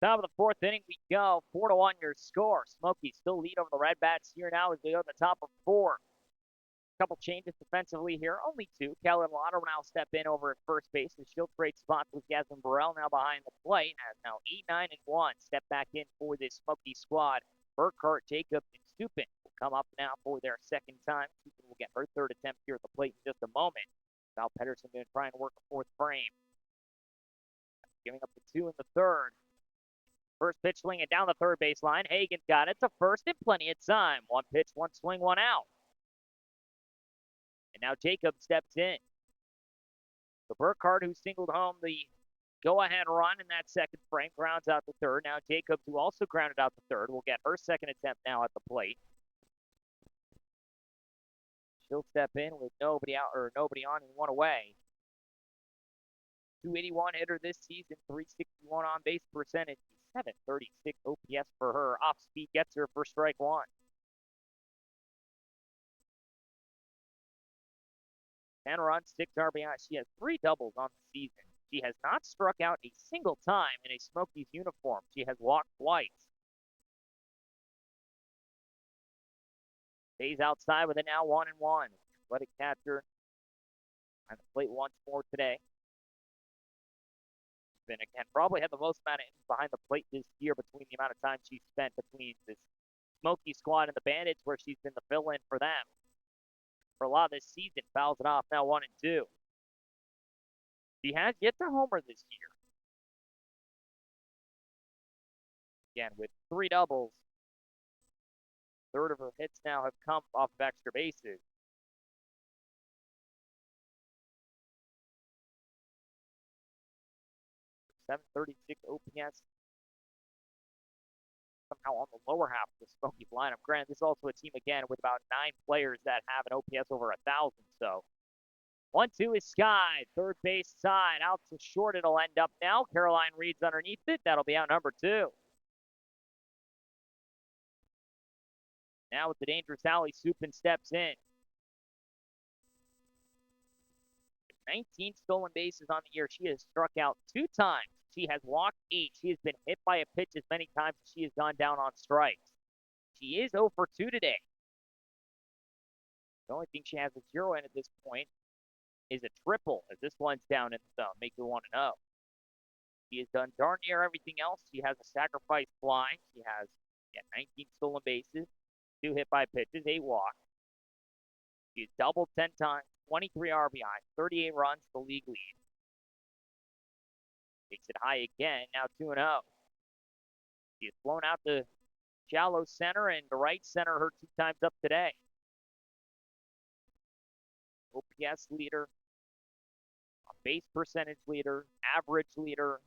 Top of the fourth inning we go. 4-1 your score. Smokies still lead over the RedBats here now as they go to the top of 4. Couple changes defensively here, only 2. Kelly Lotto will now step in over at first base as she'll trade spots with Jasmine Burrell now behind the plate. As now 8-9-1 step back in for this Smoky squad. Burkhart, Jacobs, and Stupin will come up now for their second time. Stupin will get her third attempt here at the plate in just a moment. Val Pedersen going to try and work a fourth frame. Giving up the 2 in the third. First pitch swinging down the third baseline. Hagen's got it to first in plenty of time. One pitch, one swing, one out. And now Jacob steps in. So Burkhart, who singled home the go-ahead run in that second frame, grounds out the third. Now Jacobs, who also grounded out the third, will get her second attempt now at the plate. She'll step in with nobody out or nobody on and one away. 281 hitter this season, 361 on base percentage, 736 OPS for her. Off speed gets her for strike 1. 10 runs, 6 RBI. She has 3 doubles on the season. She has not struck out a single time in a Smokies uniform. She has walked twice. Stays outside with it now 1-1. Let it catcher on the plate once more today. Been again probably had the most amount of innings behind the plate this year between the amount of time she's spent between this Smoky squad and the Bandits, where she's been the fill-in for them for a lot of this season. Fouls it off now 1-2. She has yet to homer this year. Again, with 3 doubles, third of her hits now have come off of extra bases. .736 OPS. Somehow on the lower half of the Smokies lineup. Granted, this is also a team, again, with about 9 players that have an OPS over 1,000. So 1-2 is Sky. Third base side. Out to short it'll end up now. Caroline Reed's underneath it. That'll be out number 2. Now with the dangerous alley, Supin steps in. 19 stolen bases on the year. She has struck out 2 times. She has walked 8. She has been hit by a pitch as many times as she has gone down on strikes. She is 0 for 2 today. The only thing she has a 0 in at this point is a triple, as this one's down in the zone. Make you want to know. She has done darn near everything else. She has a sacrifice fly. She has 19 stolen bases, 2 hit by pitches, 8 walks. She's doubled 10 times, 23 RBI, 38 runs, the league lead. Takes it high again, now 2-0. She has flown out to shallow center and the right center her 2 times up today. OPS leader, a base percentage leader, average leader.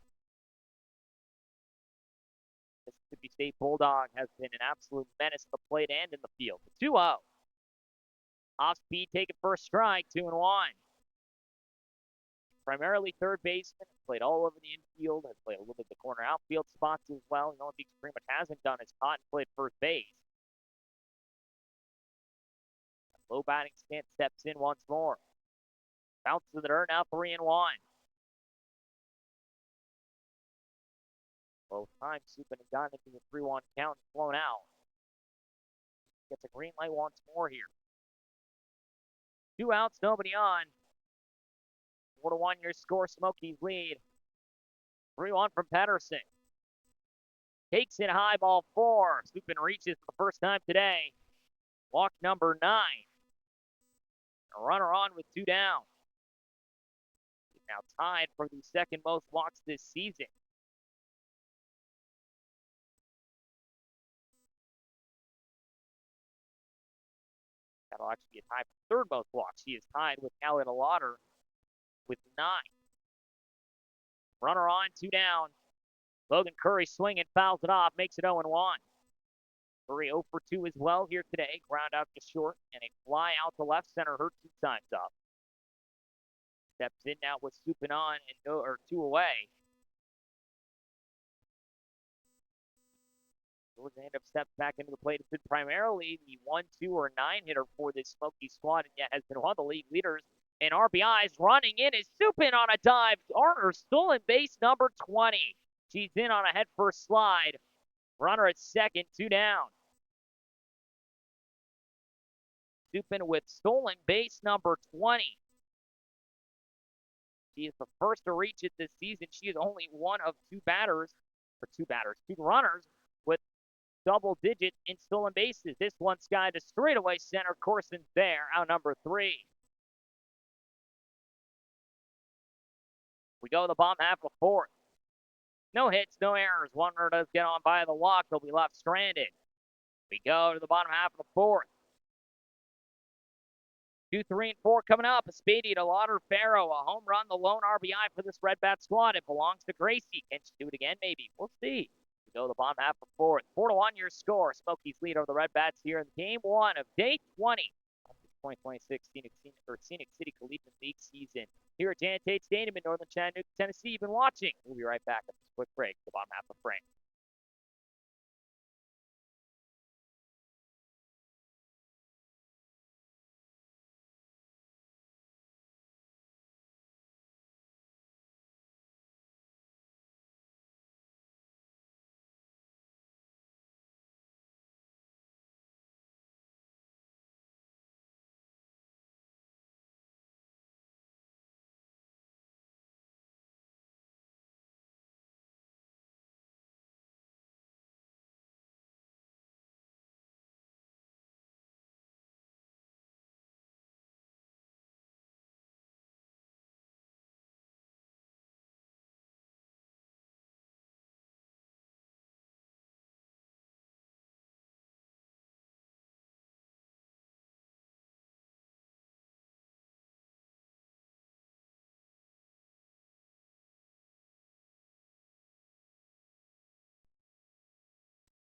Mississippi State Bulldog has been an absolute menace at the plate and in the field. 2-0. Off speed, taken first strike, 2-1. Primarily third baseman, played all over the infield, has played a little bit of the corner outfield spots as well. The only thing she pretty much hasn't done is caught and played first base. Low batting stance steps in once more. Bounce to the dirt, now 3-1. Both times, Supin has gotten into the 3-1 count and flown out. Gets a green light once more here. 2 outs, nobody on. 4-1 your score, Smokies lead. 3-1 from Pedersen. Takes it high, ball 4. Supin reaches for the first time today. Walk number 9. A runner on with 2 down. He's now tied for the second most walks this season. That'll actually be a tie for third most walks. She is tied with Allen Lauder with 9. Runner on, 2 down. Logan Curry swinging, fouls it off, makes it 0-1. Curry 0 for 2 as well here today. Ground out to short and a fly out to left center, her 2 times up. Steps in now with Supin on and 2 away. End up steps back into the plate. It's been primarily the 1, 2, or 9 hitter for this Smoky squad, and yet has been one of the league leaders in RBIs. Running in is Supin on a dive. Her stolen base number 20. She's in on a head first slide. Runner at second, 2 down. Supin with stolen base number 20. She is the first to reach it this season. She is only one of 2 runners with double digits in stolen bases. This one skied to straightaway center. Corson's there, out number 3. We go to the bottom half of the 4th. No hits, no errors. One runner does get on by the walk. They'll be left stranded. We go to the bottom half of the 4th. 2, 3, and 4 coming up. A speedy to Lauder Farrow. A home run, the lone RBI for this RedBat squad. It belongs to Gracie. Can she do it again? Maybe. We'll see. We go to the bottom half of the 4th. 4-1 your score. Smokies lead over the RedBats here in game 1 of day 20 of the 2026 Scenic City Collegiate League season. Here at Janet Tate Stadium in northern Chattanooga, Tennessee. You've been watching. We'll be right back after this quick break. The bottom half of the frame.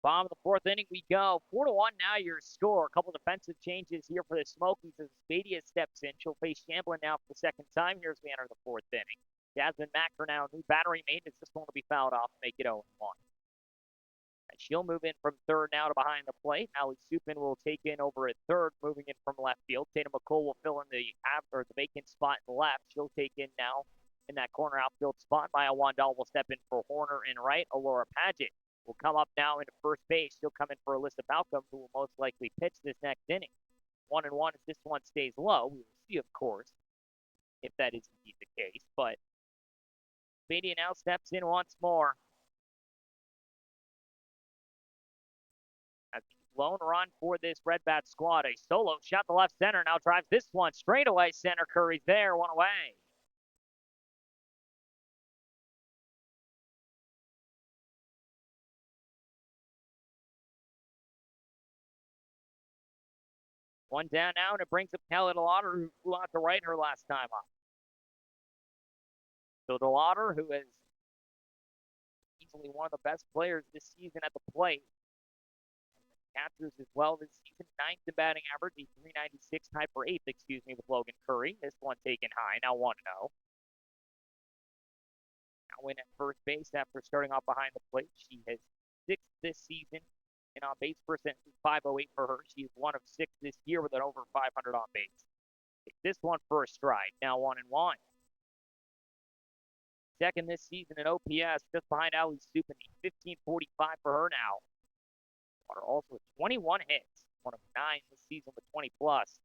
Bottom of the 4th inning we go. 4-1 now your score. A couple defensive changes here for the Smokies as Spadia steps in. She'll face Shamblin now for the second time here as we enter the 4th inning. Jasmine Macker now, new battery maintenance. This one will be fouled off, make it 0-1. She'll move in from third now to behind the plate. Allie Supin will take in over at third, moving in from left field. Tatum McCool will fill in the vacant spot in left. She'll take in now in that corner outfield spot. Maya Wandal will step in for Horner in right. Alora Paget will come up now into first base. She'll come in for Alyssa Balcom, who will most likely pitch this next inning. 1-1 as this one stays low. We will see, of course, if that is indeed the case. But Beatty now steps in once more. A lone run for this RedBats squad. A solo shot to left center. Now drives this one straight away. Center Curry's there. One away. One down now, and it brings up Kelly DeLauder, who flew out to right her last time up. So DeLauder, who is easily one of the best players this season at the plate, catchers as well this season, 9th in batting average, a 396 tied for 8th, with Logan Curry. This one taken high, now 1-0. Now in at first base after starting off behind the plate. She has 6th this season in on base percentage, 508 for her. She is 1 of 6 this year with an over 500 on base. Take this one for a stride, now 1-1. Second this season in OPS, just behind Allie Supin, 1545 for her now. Also 21 hits, 1 of 9 this season with 20 plus.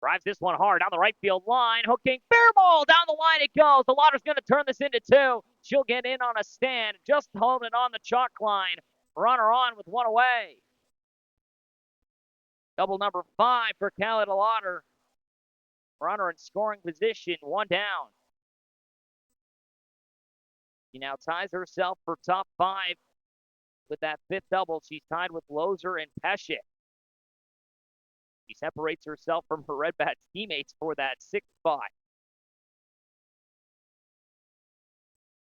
Drives this one hard down the right field line, hooking, fair ball, down the line it goes. DeLauder's going to turn this into 2. She'll get in on a stand, just holding on the chalk line. Runner on with 1 away. Double number 5 for Callie DeLauder. Runner in scoring position, 1 down. She now ties herself for top 5 with that 5th double. She's tied with Loser and Pesce. She separates herself from her RedBats teammates for that 6th spot.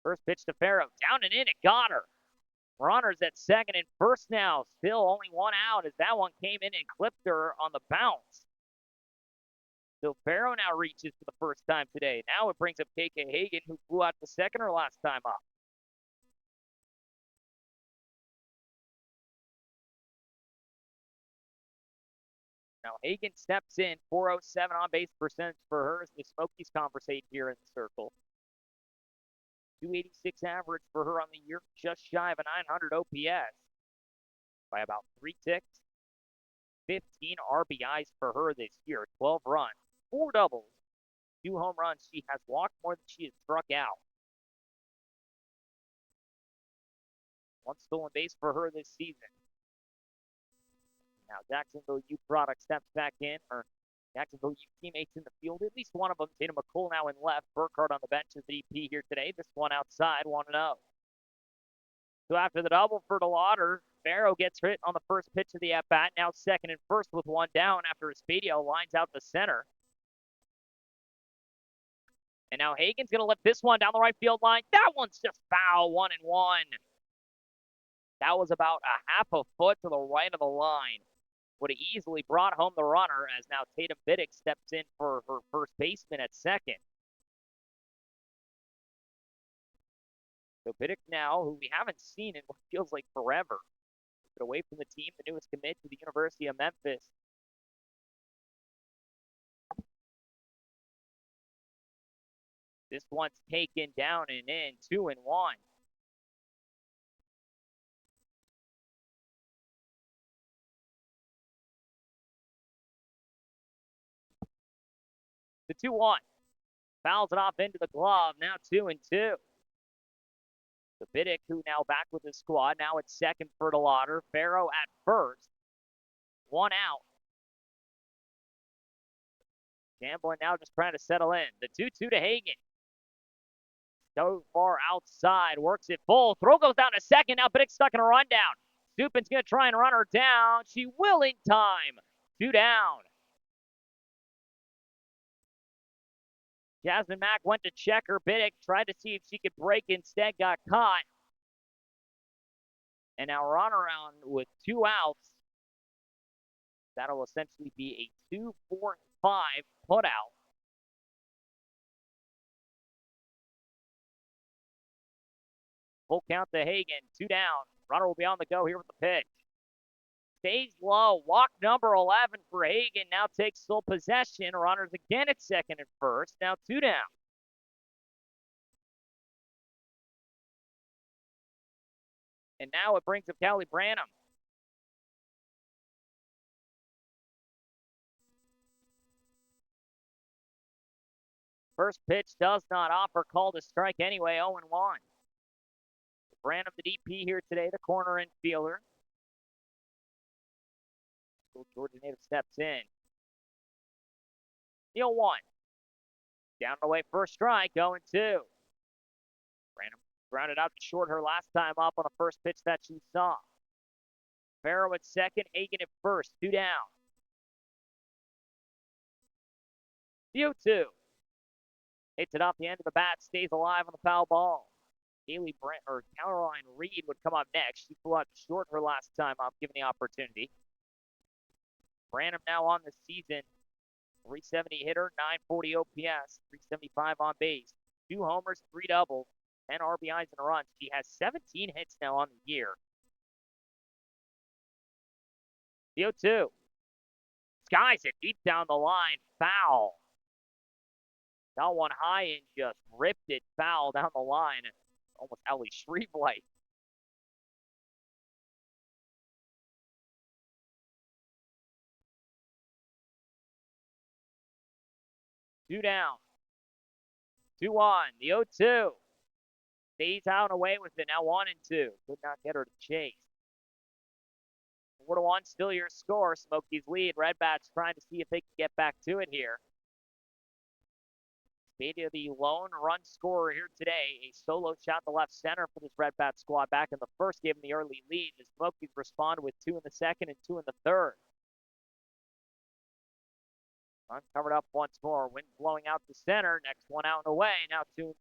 First pitch to Farrow, down and in, it got her. Runners at second and first now, still only 1 out as that one came in and clipped her on the bounce. So Farrow now reaches for the first time today. Now it brings up KK Hagan, who flew out to second her last time up. Now Hagan steps in, 407 on base percentage for her as the Smokies conversate here in the circle. 286 average for her on the year, just shy of a 900 OPS by about 3 ticks. 15 RBIs for her this year, 12 runs, 4 doubles, 2 home runs. She has walked more than she has struck out. 1 stolen base for her this season. Now Jacksonville U product steps back in, or Jacksonville U teammates in the field. At least one of them, Tatum McCool now in left. Burkhardt on the bench as the EP here today. This one outside, 1-0. So after the double for DeLauder, Farrow gets hit on the first pitch of the at-bat. Now second and first with 1 down after Espedio lines out the center. And now Hagan's going to lift this one down the right field line. That one's just foul, 1-1. That was about a half a foot to the right of the line. Would have easily brought home the runner as now Tatum Biddick steps in for her first baseman at second. So Biddick now, who we haven't seen in what feels like forever, but away from the team, the newest commit to the University of Memphis. This one's taken down and in, 2-1. The 2-1. Fouls it off into the glove. Now 2-2. So Biddick, who now back with his squad, now at second for DeLauder. Farrow at first. 1 out. Chamberlain now just trying to settle in. The 2-2 to Hagan. So far outside, works it full. Throw goes down to second. Now Biddick's stuck in a rundown. Supin's going to try and run her down. She will in time. 2 down. Jasmine Mack went to check her. Biddick tried to see if she could break, instead got caught. And now run around with 2 outs. That'll essentially be a 2-4-5 put out. Full count to Hagan, 2 down. Runner will be on the go here with the pitch. Stays low. Walk number 11 for Hagen. Now takes full possession. Runners again at second and first. Now 2 down. And now it brings up Callie Branham. First pitch does not offer. Called a strike anyway. 0-1. Branham, the DP here today, the corner infielder. Georgia native steps in. The 0-1. Down the way, first strike, 0-2. Branham grounded out to short her last time up on the first pitch that she saw. Farrow at second, Hagen at first, 2 down. The 0-2. Hits it off the end of the bat, stays alive on the foul ball. Caroline Reed would come up next. She flew out short her last time up, given the opportunity. Branham now on the season. 370 hitter, 940 OPS, 375 on base, 2 homers, 3 doubles, 10 RBIs and a run. She has 17 hits now on the year. The 0-2. Skies it deep down the line, foul. Got one high and just ripped it foul down the line. Almost Ellie Shreve-like. Two down. 2-1. The 0-2. Stays out and away with it. Now 1-2. Could not get her to chase. 4-1. Still your score. Smokies lead. RedBats trying to see if they can get back to it here. Spedia, the lone run scorer here today. A solo shot to left center for this RedBat squad back in the first, gave them the early lead. The Smokies respond with 2 in the second and 2 in the third. Run covered up once more. Wind blowing out to center. Next one out and away. Now 2-2.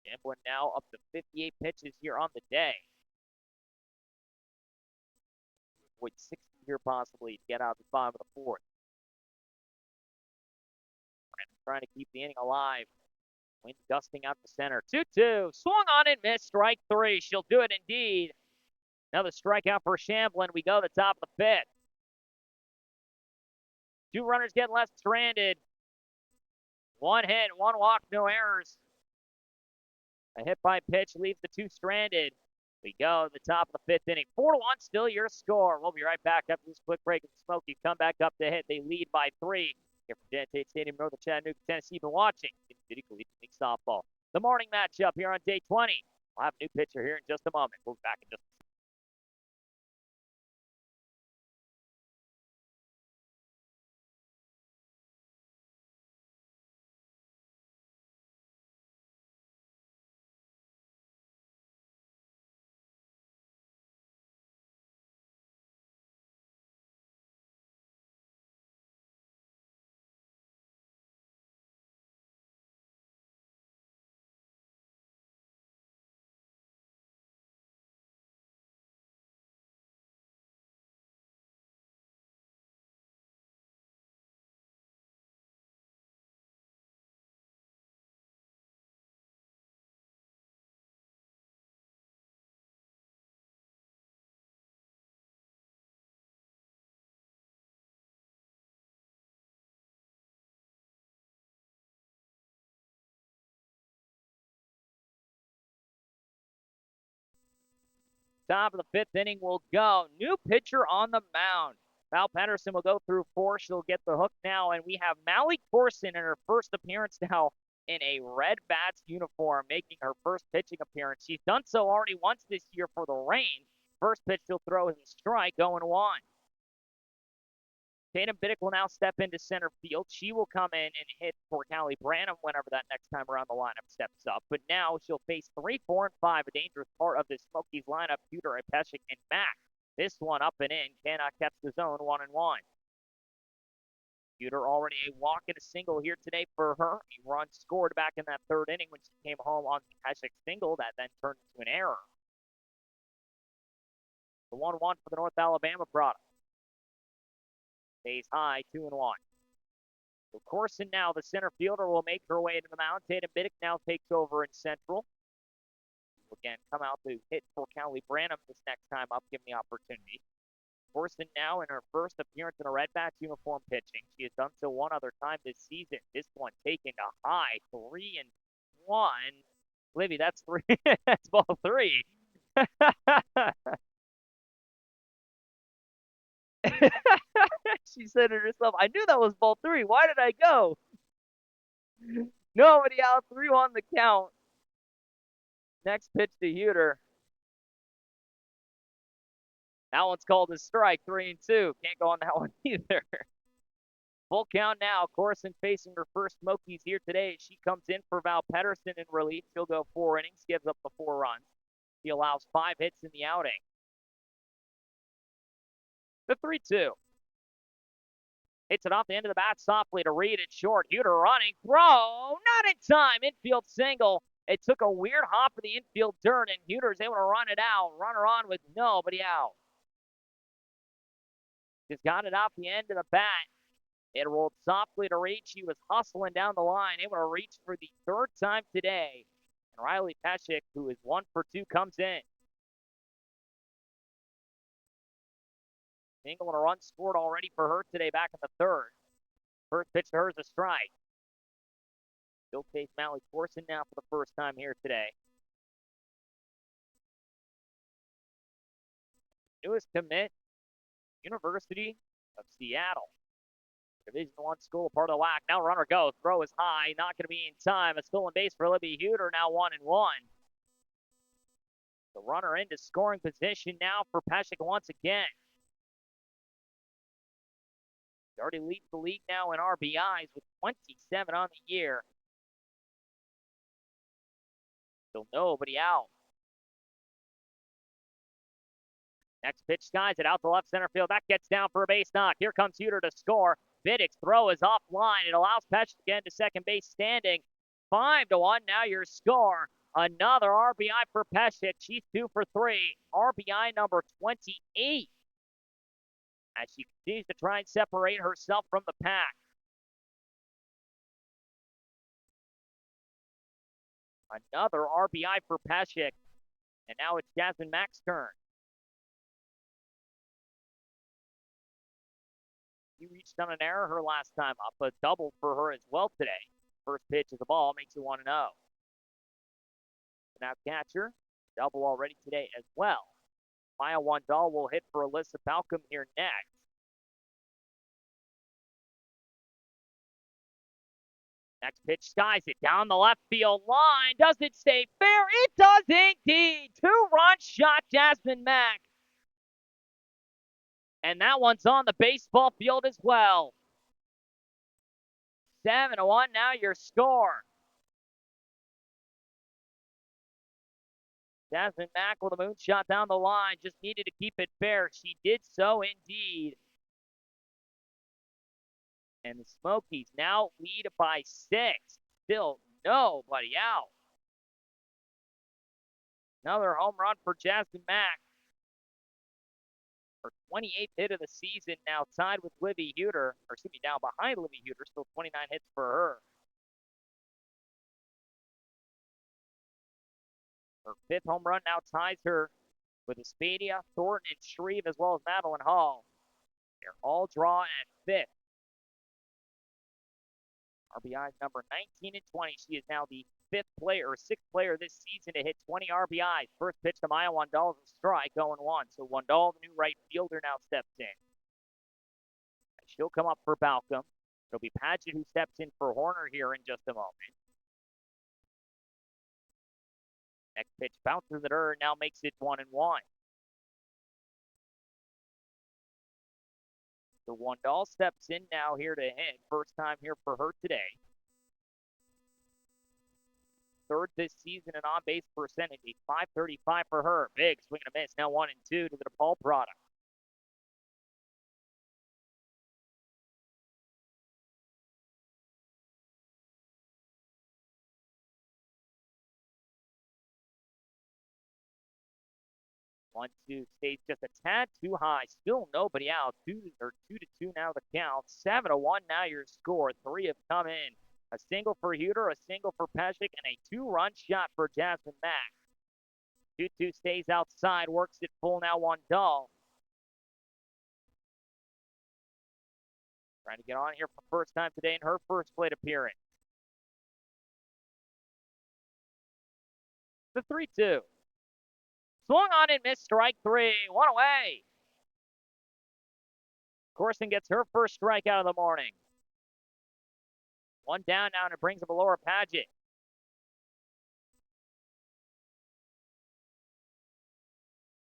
Gambling now up to 58 pitches here on the day. With 60 here possibly to get out the bottom of the fourth. Trying to keep the inning alive. Wind gusting out to center. 2-2. Swung on and missed. Strike 3. She'll do it indeed. Another strikeout for Shamblin. We go to the top of the fifth. 2 runners get left stranded. 1 hit, 1 walk, no errors. A hit by pitch leaves the 2 stranded. We go to the top of the 5th inning. 4-1, still your score. We'll be right back after this quick break. And Smokies come back up to hit. They lead by 3. Here from Janet Tate Stadium, Northern Chattanooga, Tennessee. You've been watching City Collegiate League Softball. The morning matchup here on day 20. We'll have a new pitcher here in just a moment. We'll be back in just a second. Top of the 5th inning will go. New pitcher on the mound. Val Pedersen will go through 4. She'll get the hook now, and we have Mally Corson in her first appearance now in a RedBats uniform, making her first pitching appearance. She's done so already once this year for the Reign. First pitch she'll throw is a strike, 0-1. Tatum Biddick will now step into center field. She will come in and hit for Callie Branham whenever that next time around the lineup steps up. But now she'll face 3, 4, and 5, a dangerous part of this Smokies lineup, Pewter, Ipeshik, and Mack. This one up and in, cannot catch the zone, 1-1. Pewter already a walk and a single here today for her. A run scored back in that 3rd inning when she came home on the Ipeshik single that then turned into an error. The 1-1 for the North Alabama product. Stays high, 2-1. So Corson now, the center fielder, will make her way to the mound. Tatum Biddick now takes over in central. will again come out to hit for Callie Branham this next time up, given the opportunity. Corson now in her first appearance in a RedBats uniform pitching. She has done so one other time this season. This one taking a high 3-1. Libby, that's three. That's ball three. She said to herself, I knew that was ball three. Why did I go? Nobody out, 3-1 the count. Next pitch to Huter. That one's called a strike, 3-2. Can't go on that one either. Full count now. Corson facing her first Smokies here today. She comes in for Val Pedersen in relief. She'll go 4 innings, gives up the 4 runs. He allows 5 hits in the outing. The 3-2. Hits it off the end of the bat softly to Reed at short. Huter running. Throw. Not in time. Infield single. It took a weird hop of the infield dirt, and Huter's able to run it out. Runner on with nobody out. Just got it off the end of the bat. It rolled softly to Reed. She was hustling down the line, able to reach for the 3rd time today. And Riley Peshek, who is 1 for 2, comes in. Single and a run scored already for her today back in the 3rd. First pitch to her is a strike. She'll face Mally Corson now for the first time here today. Newest commit, University of Seattle. Division I school, part of the WAC. Now runner goes. Throw is high. Not going to be in time. A stolen base for Libby Huter. Now 1-1. The runner into scoring position now for Peshek once again. He already leads the league now in RBIs with 27 on the year. Still nobody out. Next pitch skies it out to left center field. That gets down for a base knock. Here comes Huter to score. Vidick's throw is offline. It allows Peshek again to second base standing. 5-1. Now your score. Another RBI for Peshek. She's 2 for 3. RBI number 28. As she continues to try and separate herself from the pack. Another RBI for Peshek. And now it's Jasmine Mack's turn. She reached on an error her last time up. A double for her as well today. First pitch is a ball, makes it 1-0. Now catcher, double already today as well. Maya Wandal will hit for Alyssa Balcom here next. Next pitch skies it down the left field line. Does it stay fair? It does indeed. 2-run shot, Jasmine Mack. And that one's on the baseball field as well. 7-1, now your score. Jasmine Mack with a moonshot down the line. Just needed to keep it fair. She did so indeed. And the Smokies now lead by 6. Still nobody out. Another home run for Jasmine Mack. Her 28th hit of the season, now tied with Livy Huter. Or excuse me, now behind Livy Huter. Still 29 hits for her. Her 5th home run now ties her with Espedia, Thornton, and Shreve, as well as Madeline Hall. They're all draw at 5th. RBIs number 19 and 20. She is now the 6th player this season to hit 20 RBIs. First pitch to Maya Wandal is a strike, 0-1. So Wandal, the new right fielder, now steps in. She'll come up for Balcom. It'll be Padgett who steps in for Horner here in just a moment. Next pitch bounces at her, now makes it 1-1. So Wandal steps in now here to hit. First time here for her today. 3rd this season in on-base percentage. .535 for her. Big swing and a miss. Now 1-2 to the DePaul product. One, two, stays just a tad too high. Still nobody out. 2-2 now the count. 7-1 now your score. 3 have come in. A single for Huter, a single for Peshek, and a 2-run shot for Jasmine Mack. 2-2 stays outside, works it full now on Dahl. Trying to get on here for first time today in her first plate appearance. The 3-2. Swung on and missed, strike three. One away. Corson gets her first strikeout of the morning. One down now, and it brings up Laura Paget.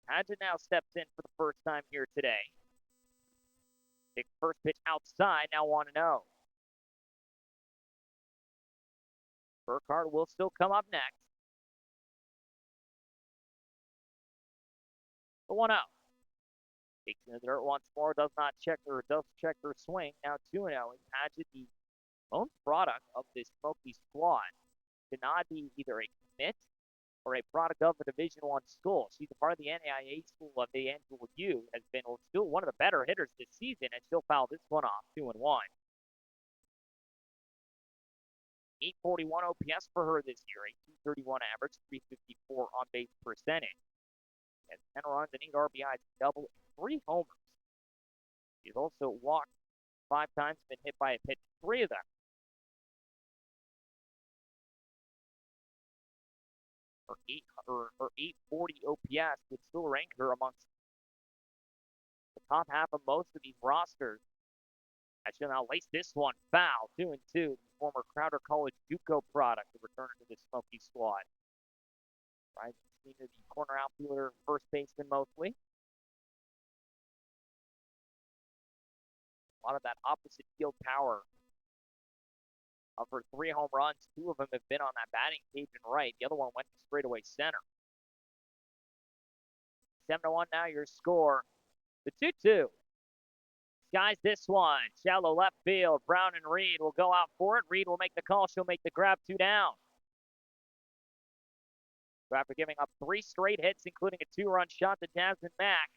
Paget now steps in for the first time here today. Takes first pitch outside, now 1-0. Burkhardt will still come up next. The 1-0. Takes in the dirt once more, does check her swing. Now 2-0. And Paget, the lone product of this Smokies squad, cannot be either a commit or a product of a Division I school. She's a part of the NAIA school of the Angela U, has been still one of the better hitters this season, and she'll foul this one off, 2-1. 841 OPS for her this year, a 231 average, 354 on base percentage. And 10 runs and 8 RBIs, double, 3 homers. She's also walked 5 times, been hit by a pitch, 3 of them. Her 840 OPS would still rank her amongst the top half of most of these rosters. As she'll now lace this one foul, 2-2. The former Crowder College JUCO product to return to the Smokies squad. Right, the corner outfielder, first baseman mostly. A lot of that opposite field power. Of her 3 home runs, 2 of them have been on that batting cage and right. The other one went to straightaway center. 7-1 now your score. The 2-2. Skies this one. Shallow left field. Brown and Reed will go out for it. Reed will make the call. She'll make the grab, 2 down. So after giving up 3 straight hits, including a 2-run shot to Jasmine Mack,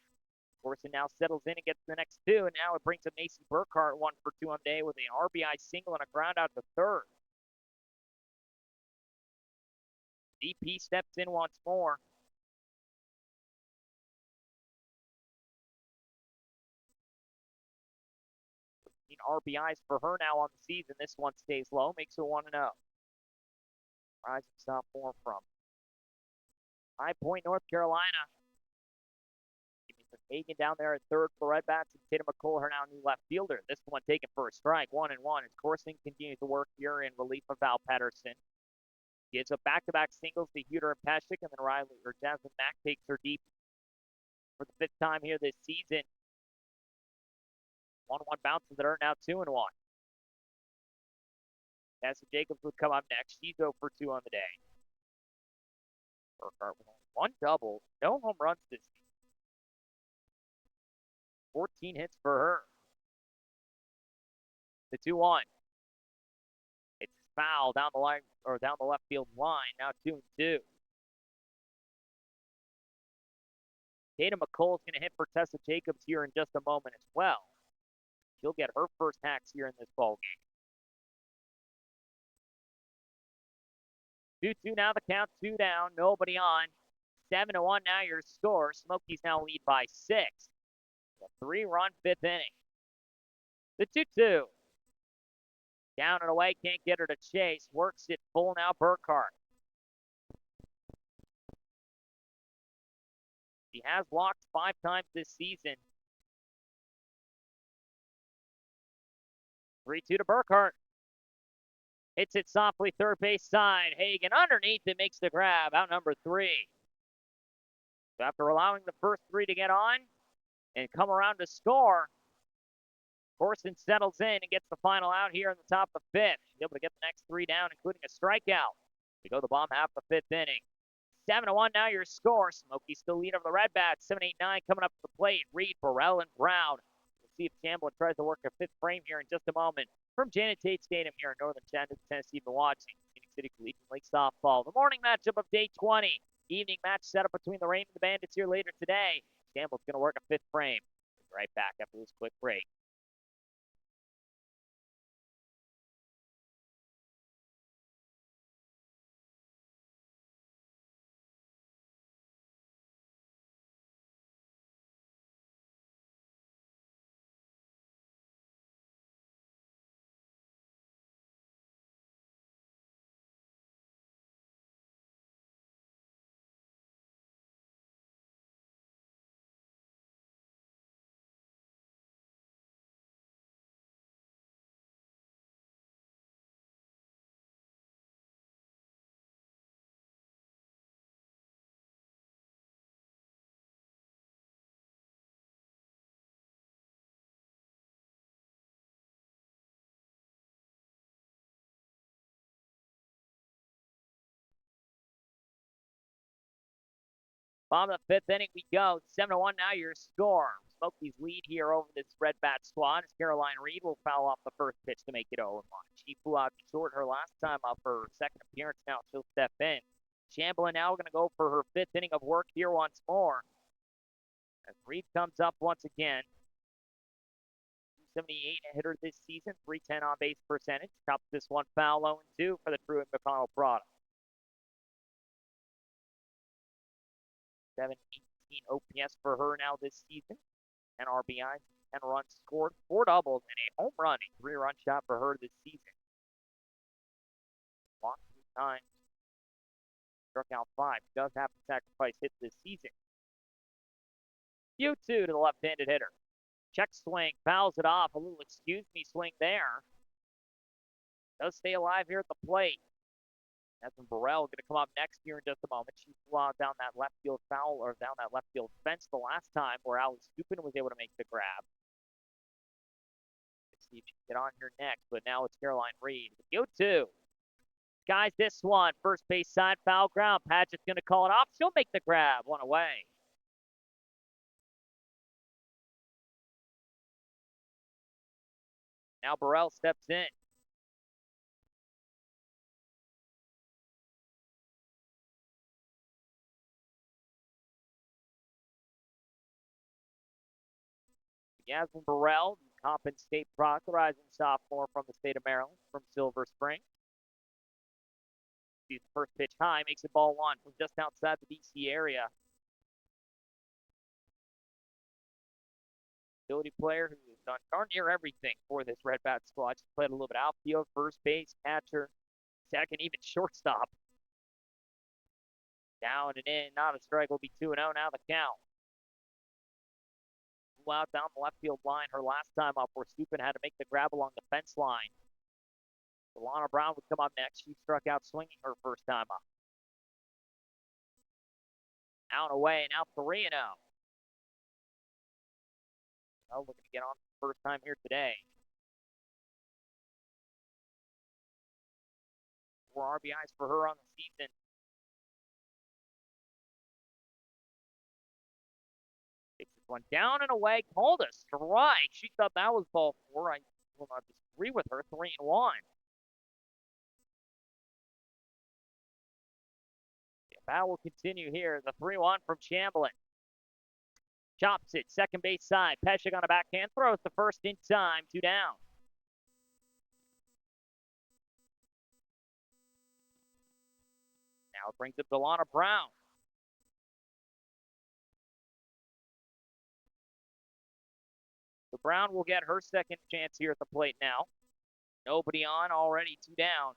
Corson now settles in and gets the next 2, and now it brings up Macy Burkhardt 1 for 2 on the day with an RBI single and a ground out to third. DP steps in once more. RBIs for her now on the season. This one stays low, makes it 1-0. Rising sophomore from High Point, North Carolina. Hagen down there at third for RedBats, and Tatum McCullough, her now new left fielder. This one taken for a strike, 1-1. As Corson continues to work here in relief of Val Patterson. Gives up back-to-back singles to Huter and Peshik, and then Jasmine Mack takes her deep for the 5th time here this season. 1-1 bounces that are now 2-1. Tessa Jacobs would come up next. She's 0 for 2 on the day. Burkhardt with only 1 double, no home runs this season. 14 hits for her. The 2-1. It's foul down the line, or down the left field line. Now 2-2. Tatum McCullough's going to hit for Tessa Jacobs here in just a moment as well. She'll get her first hacks here in this ball game. 2-2 now the count, 2 down, nobody on. 7-1 now your score. Smokies now lead by 6. A 3-run 5th inning. The 2-2. Down and away, can't get her to chase. Works it full now, Burkhardt. She has walked 5 times this season. 3-2 to Burkhardt. Hits it softly, third base side. Hagen underneath it, makes the grab. Out number 3. So after allowing the first 3 to get on and come around to score, Corson settles in and gets the final out here in the top of the 5th. She's able to get the next 3 down, including a strikeout. We go the bottom half of the 5th inning. 7-1 now your score. Smokies still lead over the RedBats. 7-8-9 coming up to the plate. Reed, Burrell, and Brown. We'll see if Chamberlain tries to work a 5th frame here in just a moment. From Janet Tate Stadium here in northern Chattanooga, Tennessee, you've been watching Phoenix City Collegiate League Softball. The morning matchup of day 20. Evening match set up between the Rain and the Bandits here later today. Campbell's going to work a 5th frame. We'll be right back after this quick break. Bottom of the fifth inning we go. 7-1 now your score. Smokies lead here over this RedBat squad as Caroline Reed will foul off the first pitch to make it 0-1. She flew out short her last time up for her second appearance. Now she'll step in. Chamberlain now going to go for her fifth inning of work here once more. As Reed comes up once again. 278 hitter this season, 310 on base percentage. Tops this one foul 0-2 for the Truett McConnell product. 718 OPS for her now this season. 10 RBIs, 10 runs scored, 4 doubles, and a home run, a 3-run shot for her this season. Walked 3 times, struck out 5. Does have to sacrifice hits this season. 2-2 to the left-handed hitter. Check swing, fouls it off. A little excuse me swing there. Does stay alive here at the plate. Evan Burrell going to come up next here in just a moment. She flew out down that left field foul, or down that left field fence the last time where Alice Stupin was able to make the grab. Let's see if she can get on here next, but now it's Caroline Reed. 0-2. Guys, this one. First base side, foul ground. Padgett's going to call it off. She'll make the grab. One away. Now Burrell steps in. Yasmin Burrell, Compton State product, rising sophomore from the state of Maryland, from Silver Spring. She's the first pitch high, makes it ball 1 from just outside the DC area. Utility player who has done darn near everything for this RedBat squad. She's played a little bit outfield, first base, catcher, second, even shortstop. Down and in, not a strike, will be 2-0 now the count. Out down the left field line her last time up, where Stupin had to make the grab along the fence line. Delana Brown would come up next. She struck out swinging her first time up. Out and away, now 3-0. Well, looking to get on for the first time here today. 4 RBIs for her on the season. One down and away, called a strike. She thought that was ball 4. I will not disagree with her. 3-1. That will continue here. The 3-1 from Chamberlain. Chops it, second base side. Peshek on a backhand, throws the first in time. 2 down. Now it brings up Delana Brown. So Brown will get her second chance here at the plate now. Nobody on, already 2 down.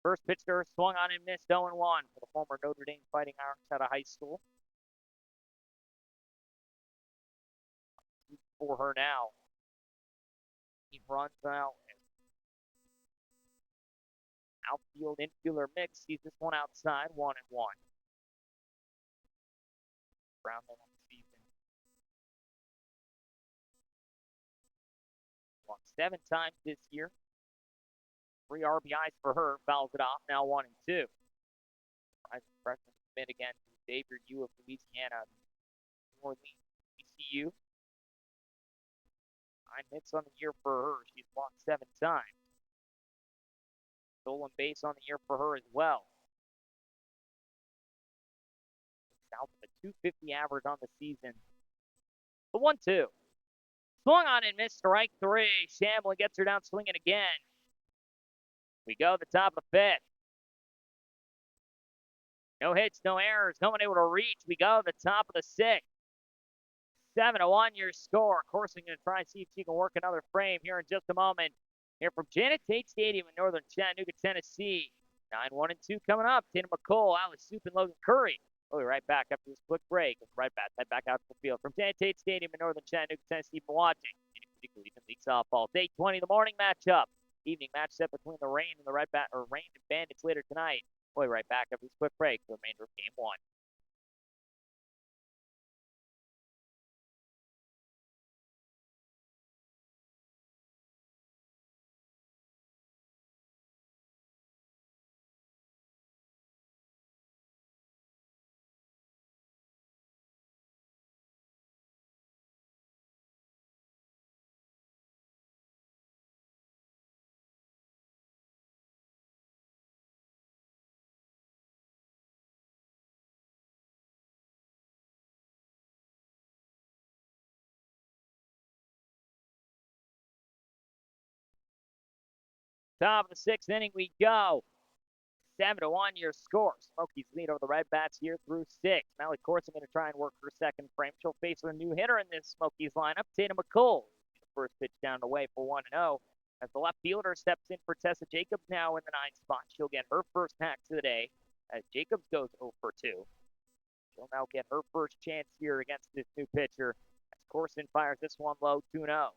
First pitch to her, swung on and missed, 0-1 for the former Notre Dame Fighting Irish out of high school. For her now. He runs out. Outfield, infielder mix. Sees this one outside, 1-1. Brown on the season. Walked 7 times this year. 3 RBIs for her. Fouls it off. Now 1-2. Freshman commit again to Xavier U of Louisiana. New Orleans, ECU. 9 hits on the year for her. She's walked 7 times. Stolen base on the year for her as well. South of a 250 average on the season. The 1-2. Swung on and missed, strike 3. Chamberlain gets her down swinging again. We go to the top of the 5th. No hits, no errors, no one able to reach. We go to the top of the 6th. 7-1 your score. Of course, I'm going to try and see if she can work another frame here in just a moment. Here from Janet Tate Stadium in northern Chattanooga, Tennessee. 9-1-2 coming up. Tatum McCole, Alice Soup, and Logan Curry. We'll be right back after this quick break. RedBats head back out to the field. From Janet Tate Stadium in northern Chattanooga, Tennessee, for watching League Softball. Day 20, the morning matchup. Evening match set between the Rain and the Rain and Bandits later tonight. We'll be right back after this quick break for the remainder of Game 1. Top of the sixth inning we go. 7-1 your score. Smokies lead over the RedBats here through six. Mallory Corson going to try and work her second frame. She'll face a new hitter in this Smokies lineup, Tatum McCool. The first pitch down the way for 1-0. As the left fielder steps in for Tessa Jacobs now in the ninth spot. She'll get her first hack of the day as Jacobs goes 0 for 2. She'll now get her first chance here against this new pitcher as Corson fires this one low 2-0.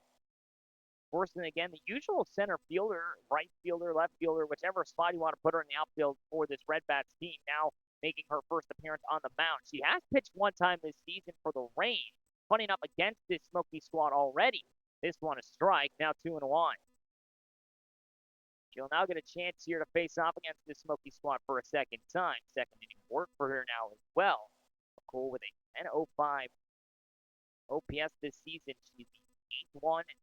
Corson, again, the usual center fielder, right fielder, left fielder, whichever spot you want to put her in the outfield for this RedBats team, now making her first appearance on the mound. She has pitched one time this season for the Rain, putting up against this Smoky squad already. This one a strike, now 2-1. She'll now get a chance here to face off against this Smoky squad for a second time. Second inning work for her now as well. McCool with a 10.05 OPS this season. She's the 8th one and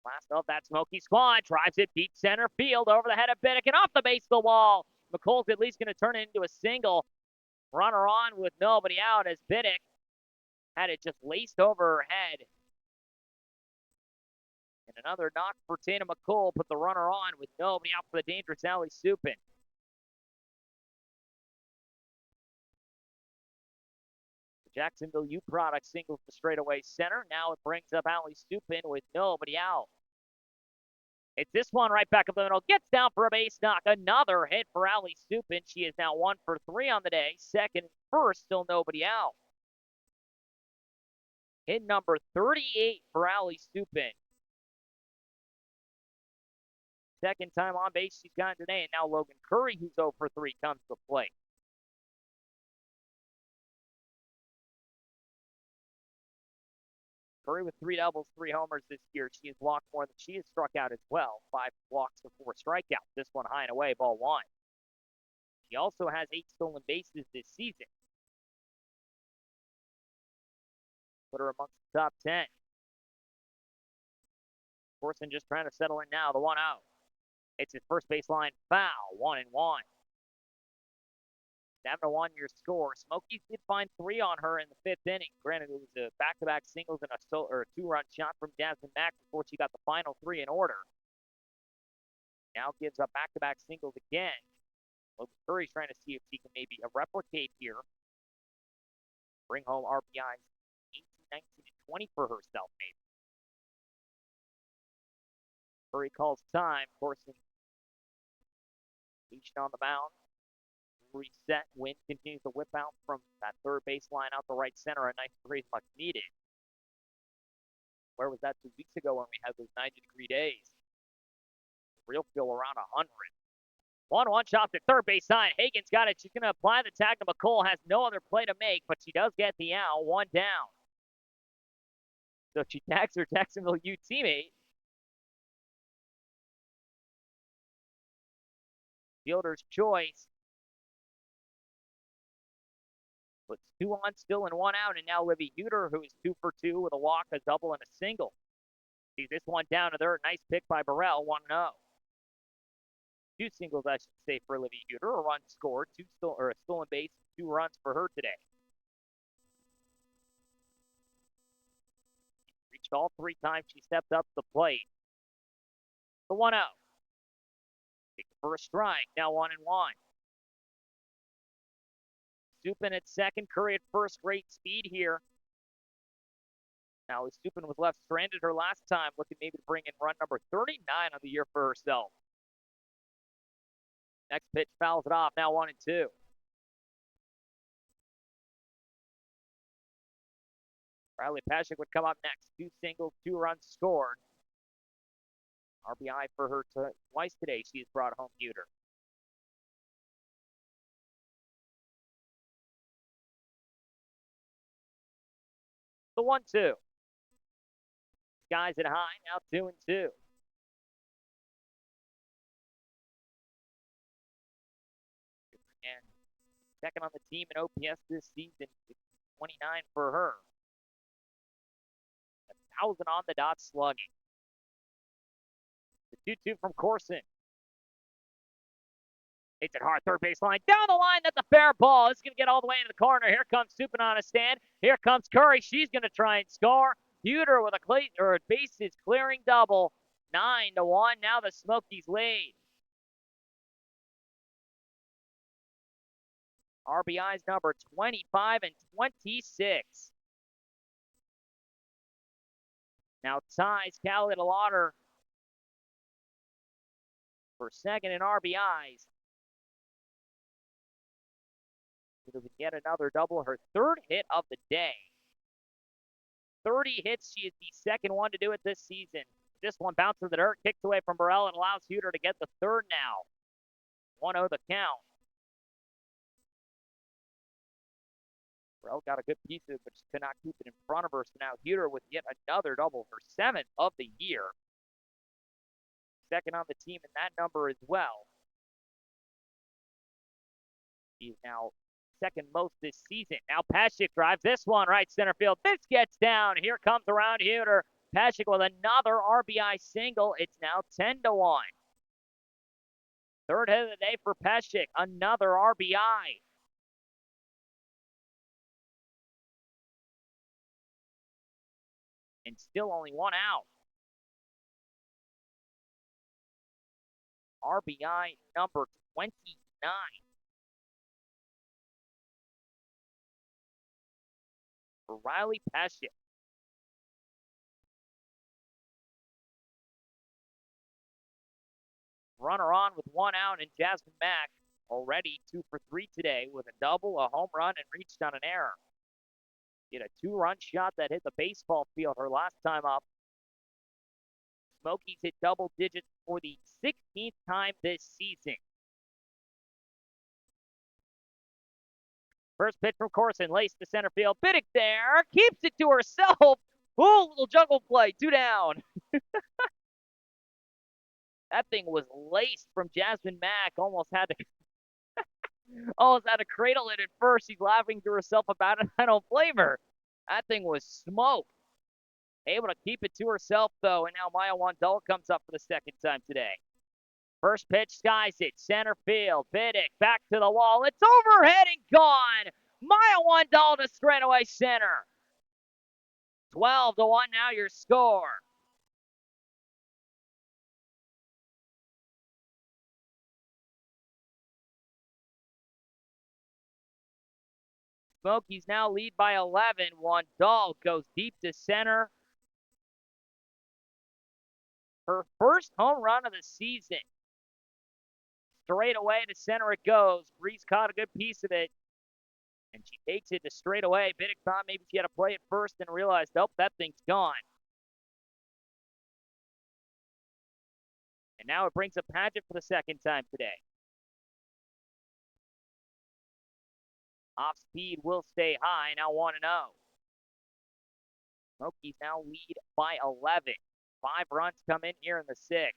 last of that Smoky squad. Drives it deep center field over the head of Biddick and off the base of the wall. McCool's at least going to turn it into a single. Runner on with nobody out as Biddick had it just laced over her head. And another knock for Tatum McCool. Put the runner on with nobody out for the dangerous Allie Supin. Jacksonville U product singles to straightaway center. Now it brings up Allie Supin with nobody out. It's this one right back up the middle. Gets down for a base knock. Another hit for Allie Supin. She is now 1 for 3 on the day. Second and first, still nobody out. Hit number 38 for Allie Supin. Second time on base she's gotten today. And now Logan Curry, who's 0 for 3, comes to play. Curry with 3 doubles, 3 homers this year. She has walked more than she has struck out as well. 5 walks to 4 strikeouts. This one high and away, ball 1. She also has 8 stolen bases this season. Put her amongst the top 10. Corson just trying to settle in now, the 1-0. It's his first baseline foul, 1-1. 7-1 your score. Smokies did find 3 on her in the 5th inning. Granted, it was a back-to-back singles and a 2-run shot from Jasmine Mack before she got the final 3 in order. Now gives up back-to-back singles again. Logan Curry's trying to see if she can maybe replicate here. Bring home RBIs 18, 19, and 20 for herself, maybe. Curry calls time. Corson leashed on the mound. Reset. Wind continues to whip out from that third baseline out the right center. A nice breeze much needed. Where was that 2 weeks ago when we had those 90-degree days? Real feel around 100. 1-1 shot to third base side. Hagen's got it. She's going to apply the tag to McCool. Has no other play to make, but she does get the out. 1 down. So she tags her Jacksonville U teammate. Fielder's choice. Puts 2 on still and 1 out, and now Livy Huter, who is 2 for 2 with a walk, a double, and a single. See this one down to third. Nice pick by Burrell, 1-0. 2 singles, I should say, for Livy Huter. A run scored, a stolen base, 2 runs for her today. Reached all 3 times she stepped up the plate. The 1-0. Take the first strike, now 1-1. Supin at second, Curry at first. Great speed here. Now, as Supin was left stranded her last time, looking maybe to bring in run number 39 on the year for herself. Next pitch fouls it off, now 1-2. Riley Paschik would come up next. 2 singles, 2 runs scored. RBI for her twice today. She's brought home Huter. The 1-2. Skies it high, now 2-2. And second on the team in OPS this season, 29 for her. 1,000 on the dot slugging. The 2-2 from Corson. Hits it hard, third baseline, down the line, that's a fair ball. It's going to get all the way into the corner. Here comes Supin on a stand. Here comes Curry. She's going to try and score. Huter with a bases clearing double. 9-1. Now the Smokies lead. RBIs number 25 and 26. Now ties Callie DeLauder for second in RBIs. It'll get another double, her third hit of the day. 30 hits. She is the second one to do it this season. This one bounced to the dirt, kicked away from Burrell, and allows Huter to get the third now. 1-0 the count. Burrell got a good piece of it, but just could not keep it in front of her. So now Huter with yet another double, her 7th of the year. Second on the team in that number as well. She's now second most this season. Now Pashik drives this one right center field. This gets down. Here comes around Huter. Pashik with another RBI single. It's now 10-1. Third hit of the day for Pashik. Another RBI. And still only one out. RBI number 29. For Riley Pashik. Runner on with one out, and Jasmine Mack already 2 for 3 today with a double, a home run, and reached on an error. Did a 2-run shot that hit the baseball field her last time up. Smokies hit double digits for the 16th time this season. First pitch from Corson, laced to center field. Biddick there, keeps it to herself. Ooh, little jungle play, 2 down. That thing was laced from Jasmine Mack. Almost had to cradle it at first. She's laughing to herself about it. I don't blame her. That thing was smoke. Able to keep it to herself, though, and now Maya Wandal comes up for the second time today. First pitch, skies it, center field. Biddick back to the wall. It's overhead and gone. Maya Wandal to straightaway center. 12-1 now your score. Smokies now lead by 11. Wandal goes deep to center. Her first home run of the season. Straight away to center it goes. Breeze caught a good piece of it. And she takes it to straight away. Biddick thought maybe she had to play it first and realized, nope, that thing's gone. And now it brings up Paget for the second time today. Off speed will stay high. Now 1-0. Smokies now lead by 11. 5 runs come in here in the 6th.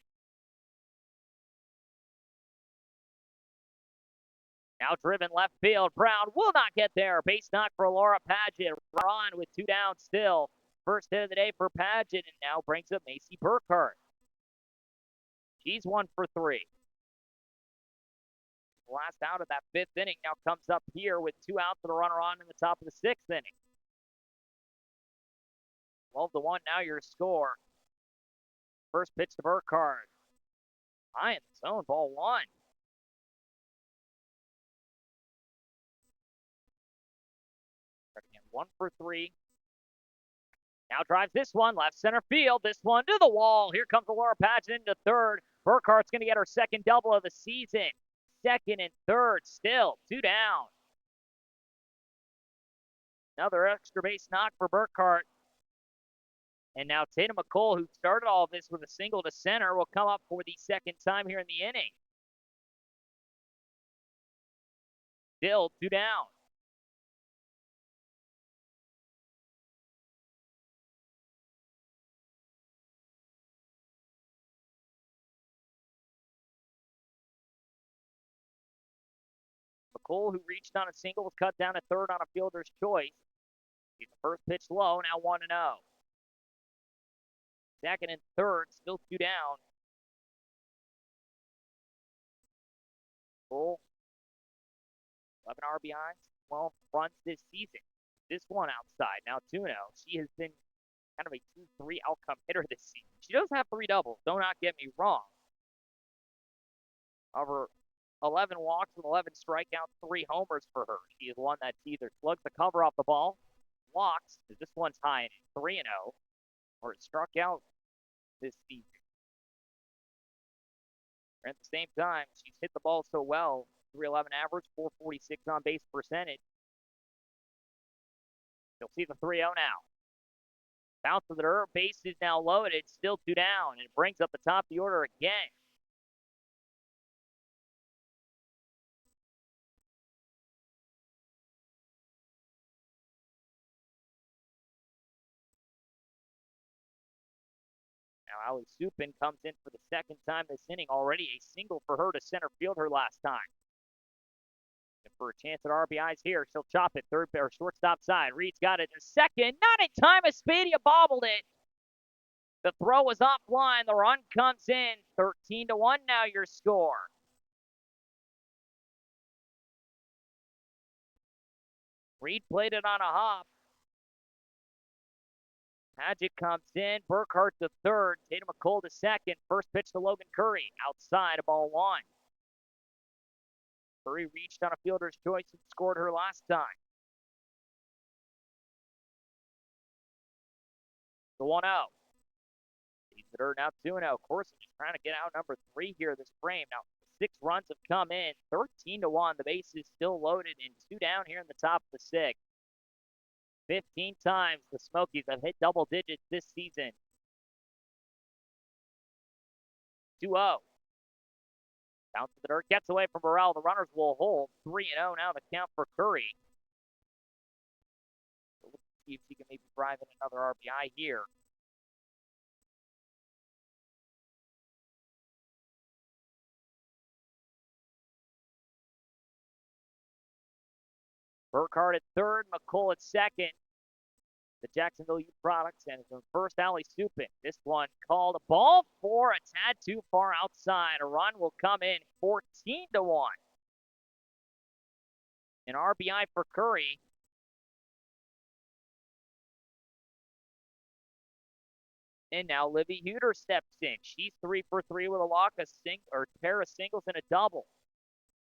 Now driven left field. Brown will not get there. Base knock for Laura Paget. On with 2 down still. First hit of the day for Paget, and now brings up Macy Burkhart. She's 1 for 3. Last out of that 5th inning now comes up here with 2 outs and a runner on in the top of the 6th inning. 12-1 now your score. First pitch to Burkhart. High in the zone, ball 1. Again, 1 for 3. Now drives this one, left center field. This one to the wall. Here comes Laura Paget into third. Burkhart's going to get her second double of the season. Second and third, still 2 down. Another extra base knock for Burkhart. And now Tatum McColl, who started all of this with a single to center, will come up for the second time here in the inning. Still 2 down. McColl, who reached on a single, was cut down at third on a fielder's choice. He's the first pitch low, now 1-0. Second and third, still 2 down. Full 11 RBIs, 12 runs this season. This one outside, now 2-0. She has been kind of a 2-3 outcome hitter this season. She does have 3 doubles, do not get me wrong. Over 11 walks with 11 strikeouts, 3 homers for her. She is one that's either slugs the cover off the ball, walks, because this one's high in 3-0, or it struck out this season. At the same time, she's hit the ball so well. 311 average, 446 on base percentage. You'll see the 3-0 now. Bounce to the dirt, base is now loaded, still 2 down, and it brings up the top of the order again. Now Ali Supin comes in for the second time this inning, already a single for her to center field her last time. And for a chance at RBIs here, she'll chop it third or shortstop side. Reed's got it in second, not in time. Espadia bobbled it. The throw was offline. The run comes in. 13-1 now your score. Reed played it on a hop. Magic comes in. Burkhart to third. Tatum McColl to second. First pitch to Logan Curry. Outside, ball 1. Curry reached on a fielder's choice and scored her last time. The 1-0. Leads the dirt now 2-0. Corson just trying to get out number 3 here this frame. Now 6 runs have come in. 13-1. The base is still loaded and 2 down here in the top of the 6th. 15 times the Smokies have hit double digits this season. 2-0. Bounce to the dirt, gets away from Burrell. The runners will hold. 3-0 now the count for Curry. So let's see if she can maybe drive in another RBI here. Burkhart at third, McColl at second. The Jacksonville Youth Products, and the first Ali Supin. This one called a ball 4, a tad too far outside. A run will come in 14-1. An RBI for Curry. And now Livy Huter steps in. She's 3 for 3 with a walk, a pair of singles, and a double.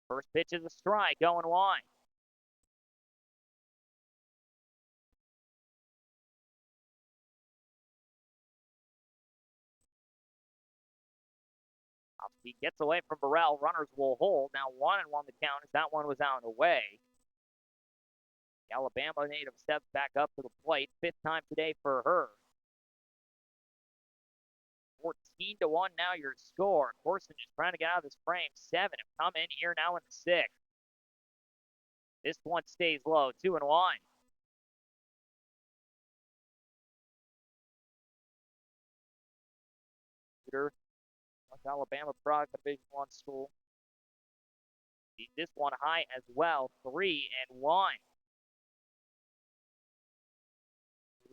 First pitch is a strike, going wide. He gets away from Burrell. Runners will hold. Now 1-1 the count as that one was out and away. The Alabama native steps back up to the plate. 5th time today for her. 14-1 now your score. Corson just trying to get out of this frame. 7 have come in here now in the 6th. This one stays low. 2-1. North Alabama product, Division I school. This one high as well. 3-1.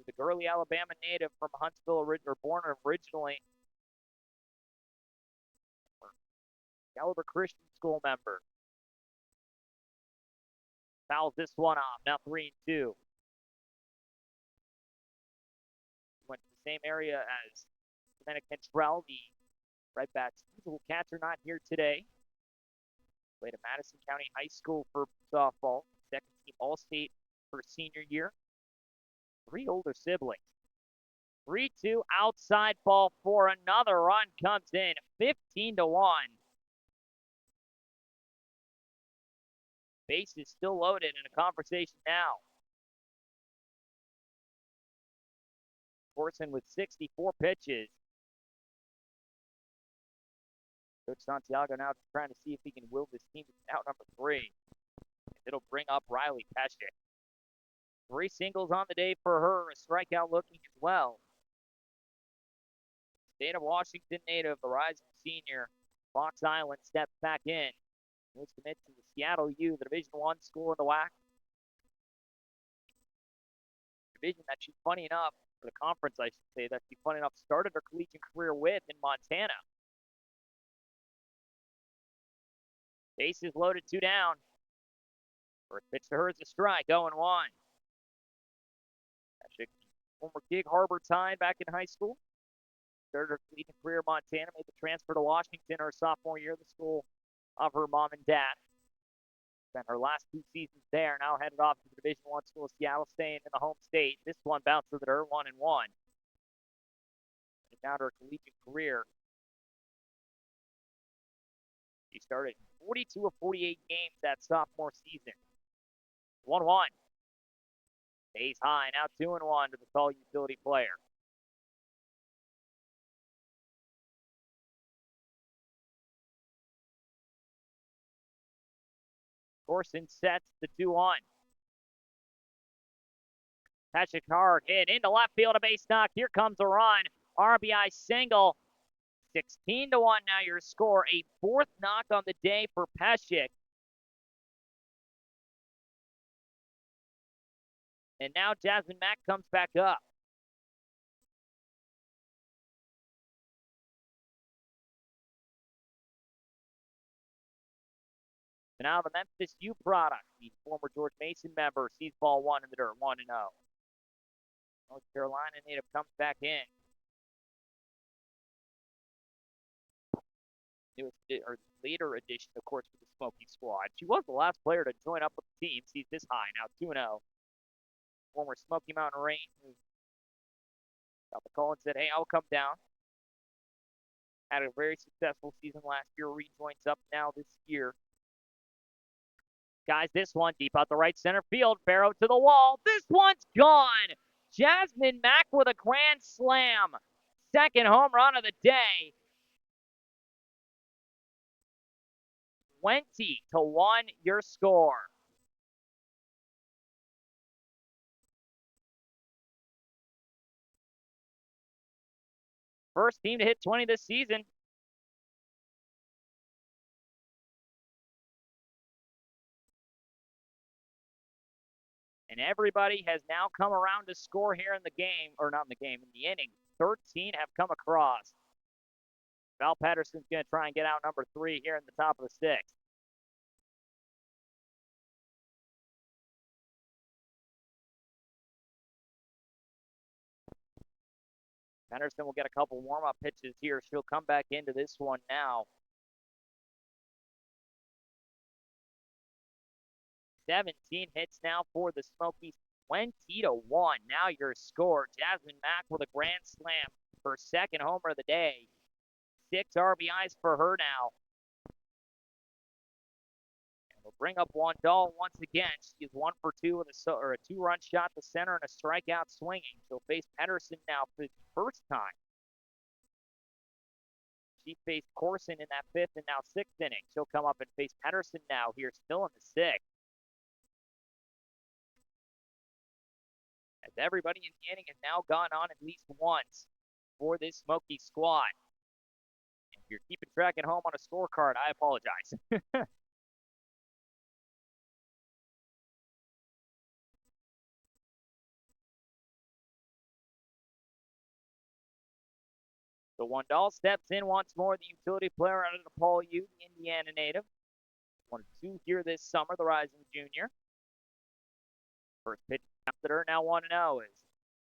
The Gurley, Alabama native from Huntsville, born originally. Caliber Christian School member. Fouls this one off. Now 3-2. Went to the same area as Savannah Cantrell, the RedBats usual catcher, not here today. Played at Madison County High School for softball. Second team All-State for senior year. 3 older siblings. 3-2 outside, ball 4. Another run comes in. 15-1. Base is still loaded in a conversation now. Corson with 64 pitches. Coach Santiago now trying to see if he can will this team to out number 3. It'll bring up Riley Pescick. 3 singles on the day for her, a strikeout looking as well. State of Washington native, the rising senior, Fox Island steps back in. He was committed to the Seattle U, the Division I school in the WAC. Division that she's funny enough, for the conference I should say, that she's funny enough started her collegiate career with in Montana. Bases loaded, 2 down. First pitch to her is a strike, 0-1. Pescick Former Gig Harbor Tide back in high school. Started her collegiate career in Montana, made the transfer to Washington her sophomore year, the school of her mom and dad. Spent her last 2 seasons there, now headed off to the Division I school, Seattle, staying in the home state. This one bounced with her 1-1. And now her collegiate career. She started 42 of 48 games that sophomore season. 1-1. Stays high, now 2-1 to the tall utility player. Corson sets the 2-1. Patrick hard hit into left field, a base knock. Here comes a run. RBI single. 16-1 now your score. A 4th knock on the day for Pescic. And now Jasmine Mack comes back up. So now the Memphis U product, the former George Mason member, sees ball 1 in the dirt, 1-0. North Carolina native comes back in. Later addition, of course, for the Smokies squad. She was the last player to join up with the team. Sees this high, now 2-0. Former Smoky Mountain Rain, who got the call and said, hey, I'll come down. Had a very successful season last year, rejoins up now this year. Guys, this one deep out the right center field. Barrow to the wall. This one's gone. Jasmine Mack with a grand slam. 2nd home run of the day. 20-1 your score. First team to hit 20 this season. And everybody has now come around to score here in the game, or not in the game, in the inning. 13 have come across. Val Patterson's going to try and get out number 3 here in the top of the 6th. Patterson will get a couple warm-up pitches here. She'll come back into this one now. 17 hits now for the Smokies. 20-1. Now your score. Jasmine Mack with a grand slam. Her 2nd homer of the day. 6 RBIs for her now. And we'll bring up Wandall once again. She is 1 for 2 with a 2-run shot to center and a strikeout swinging. She'll face Pedersen now for the first time. She faced Corson in that 5th and now 6th inning. She'll come up and face Pedersen now here, still in the 6th. As everybody in the inning has now gone on at least once for this Smoky squad. If you're keeping track at home on a scorecard, I apologize. So Wandall steps in once more, the utility player out of DePaul U, the Indiana native. 1-2 here this summer, the rising junior. First pitch to her, now 1-0 is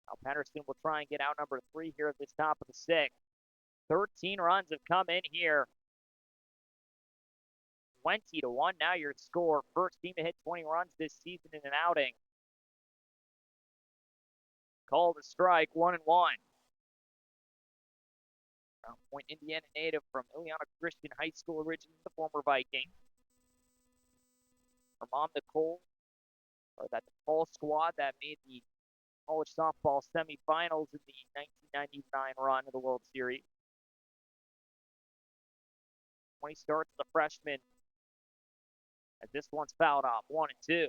Al Patterson will try and get out number 3 here at this top of the 6th. 13 runs have come in here. 20-1 now your score. First team to hit 20 runs this season in an outing. Called a strike, 1-1. Crown Point, Indiana native from Ileana Christian High School, originally the former Viking. Her mom, Nicole, or that DePaul squad that made the college softball semifinals in the 1999 run of the World Series. 20 starts as a freshman. As this one's fouled off, 1-2.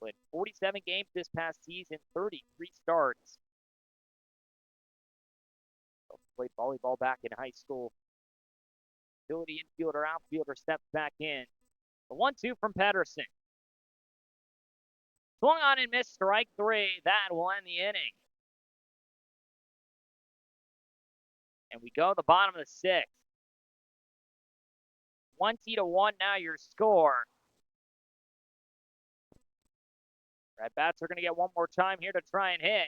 Played 47 games this past season, 33 starts. Played volleyball back in high school. Utility infielder, outfielder steps back in. The 1-2 from Pedersen. Swung on and missed, strike 3. That will end the inning. And we go to the bottom of the 6th. 20-1 now your score. RedBats are going to get one more time here to try and hit.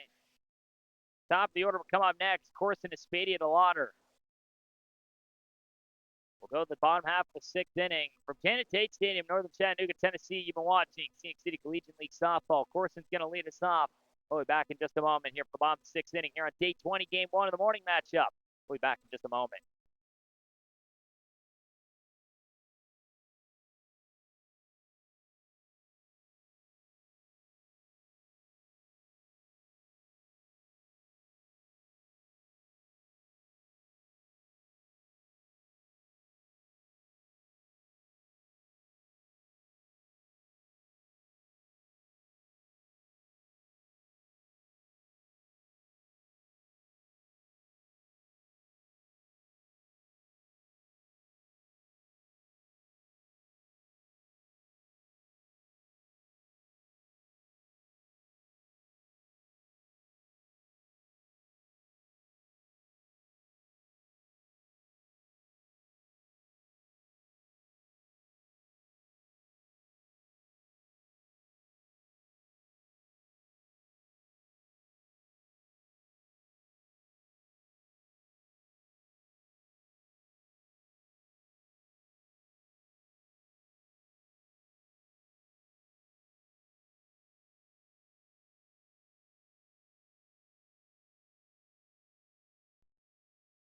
Top of the order will come up next. Corson Espadea to Lauder. We'll go to the bottom half of the sixth inning. From Janet Tate Stadium, Northern Chattanooga, Tennessee, you've been watching Scenic City Collegiate League Softball. Corson's going to lead us off. We'll be back in just a moment here for the bottom of the sixth inning here on day 20, game 1 of the morning matchup. We'll be back in just a moment.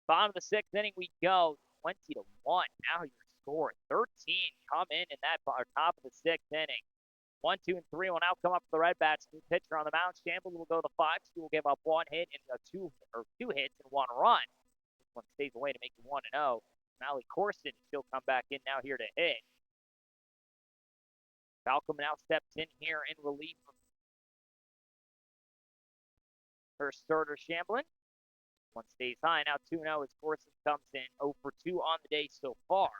Bottom of the sixth inning we go. 20-1. Now your score. 13 come in that top of the sixth inning. 1, 2, and 3 will now come up for the RedBats. New pitcher on the mound. Shamble will go to 5. She will give up 1 hit and two hits and 1 run. This one stays away to make it 1-0. Mally Corson, she'll come back in now here to hit. Malcolm now steps in here in relief of her starter Shamblin. One stays high. Now 2-0 as Corson comes in 0 for 2 on the day so far.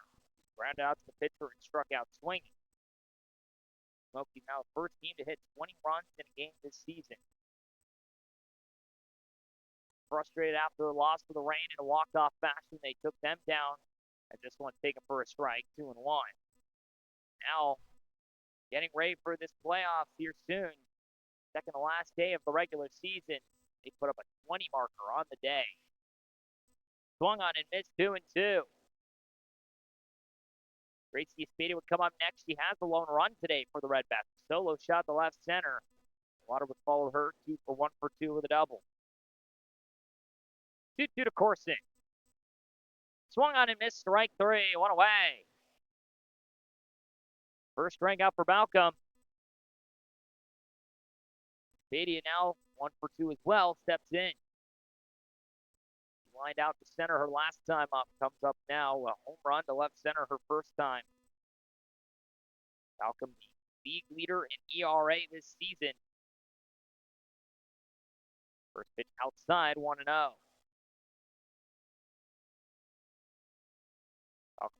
Ground out to the pitcher and struck out swinging. Smokies now the first team to hit 20 runs in a game this season. Frustrated after the loss to the Rain in a walk-off fashion, they took them down. And this one's taken for a strike, 2-1. Now, getting ready for this playoffs here soon. Second to last day of the regular season. They put up a 20 marker on the day. Swung on and missed 2-2. Gracie Espadea would come up next. She has the lone run today for the RedBats. Solo shot to left center. Lauder would follow her 2 for 1 for 2 with a double. 2-2 to Corson. Swung on and missed, strike 3. One away. First strikeout for Malcolm. Espadea now 1 for 2 as well. Steps in. Lined out to center her last time up. Comes up now. A home run to left center her first time. Malcolm, the league leader in ERA this season. First pitch outside, 1-0. Malcolm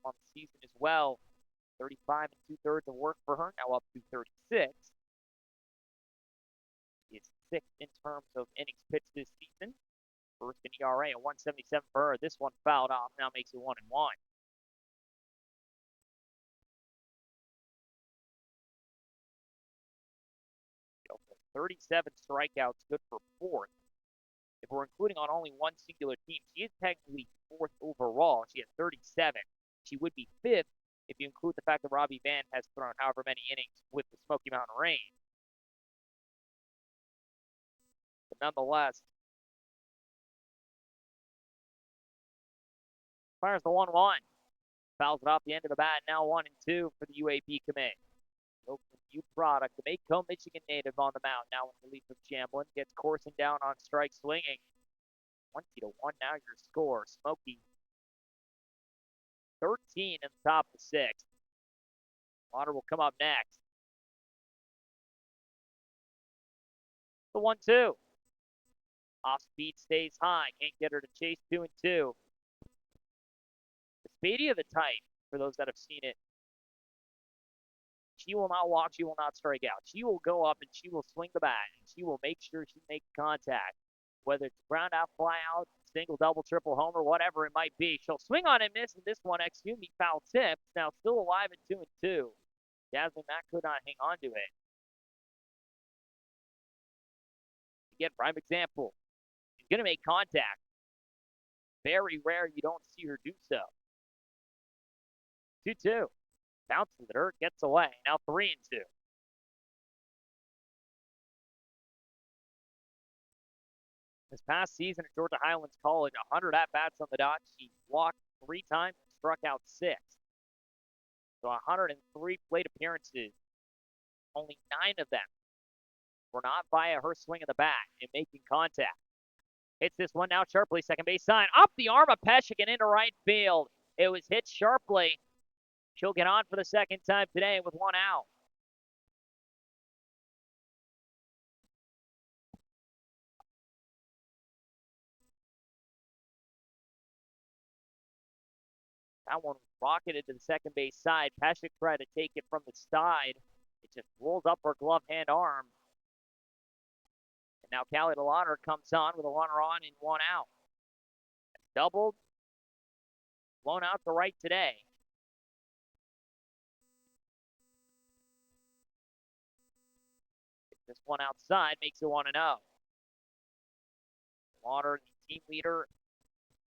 on the season as well. 35 2/3 of work for her. Now up to 36. He is 6th in terms of innings pitched this season. First in ERA, a 177 for her. This one fouled off, now makes it 1-1. 37 strikeouts, good for 4th. If we're including on only one singular team, she is technically 4th overall. She has 37. She would be 5th if you include the fact that Robbie Van has thrown however many innings with the Smoky Mountain Rain. But nonetheless, fires the 1-1. Fouls it off the end of the bat. Now 1-2 for the UAB commit. Oakland U product, the Mayco, Michigan native on the mound. Now in relief of Chamblin. Gets Corson down on strike swinging. 20-1 now your score. Smoky 13 in the top of the 6th. Lauder will come up next. The 1-2. Off speed stays high. Can't get her to chase 2-2. Espadea the type, for those that have seen it. She will not walk. She will not strike out. She will go up and she will swing the bat. And she will make sure she makes contact. Whether it's ground out, fly out, single, double, triple, homer, whatever it might be. She'll swing on and miss. And this one, excuse me, foul tip. Now still alive at 2-2. Jasmine Mack could not hang on to it. Again, prime example. She's going to make contact. Very rare you don't see her do so. 2-2. Bounces at her, gets away. Now 3-2. This past season at Georgia Highlands College, 100 at-bats on the dot. She walked 3 times and struck out 6. So 103 plate appearances. Only 9 of them were not via her swing of the bat and making contact. Hits this one now sharply, second base side. Up the arm of Peshigan into right field. It was hit sharply. She'll get on for the second time today with 1 out. That one rocketed to the second base side. Peshick tried to take it from the side. It just rolls up her glove hand arm. And now Callie DeLauder comes on with a runner on and 1 out. Doubled. Blown out to right today. This one outside makes it 1-0. DeLauder, the team leader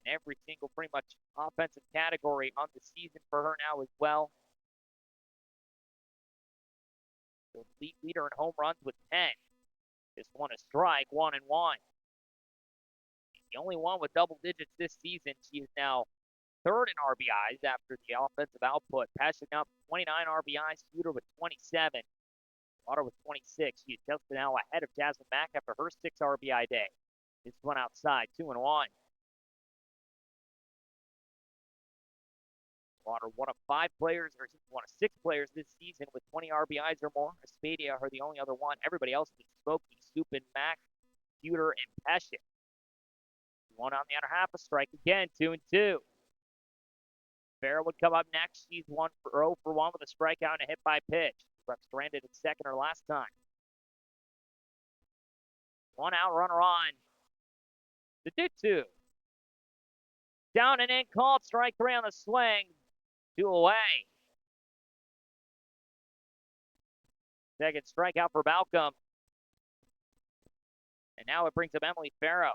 in every single pretty much offensive category on the season for her now as well. The league leader in home runs with 10. This one a strike, 1-1. The only one with double digits this season. She is now third in RBIs after the offensive output, passing up 29 RBIs, Scooter with 27, Water with 26. She is just now ahead of Jasmine Mack after her 6 RBI day. This one outside, 2-1. Water, one of 5 players, or one of 6 players this season with 20 RBIs or more. Aspadia are the only other one. Everybody else is Smokies, Supin, Mack, Scooter, and Peshick. One on the other half, a strike again, 2-2. Farrell would come up next. She's 0 for 1 with a strikeout and a hit by pitch. Left stranded at second her last time. 1 out, runner on. The 2-2. Down and in, called. Strike 3 on the swing. 2 away. Second strikeout for Balcom. And now it brings up Emily Farrow.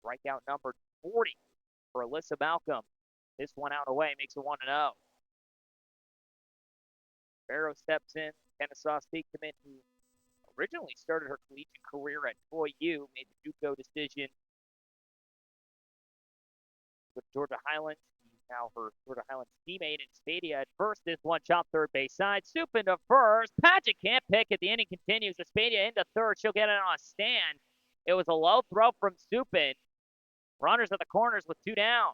Strikeout number 40 for Alyssa Balcom. This one out away makes it 1-0. Farrow steps in. Kennesaw State commit who originally started her collegiate career at Troy U, made the JUCO decision with Georgia Highlands. He's now her Georgia Highlands teammate in Spadia at first. This one chopped third base side. Supin to first. Paget can't pick it. The inning continues. Spadia into third. She'll get it on a stand. It was a low throw from Supin. Runners at the corners with 2 down.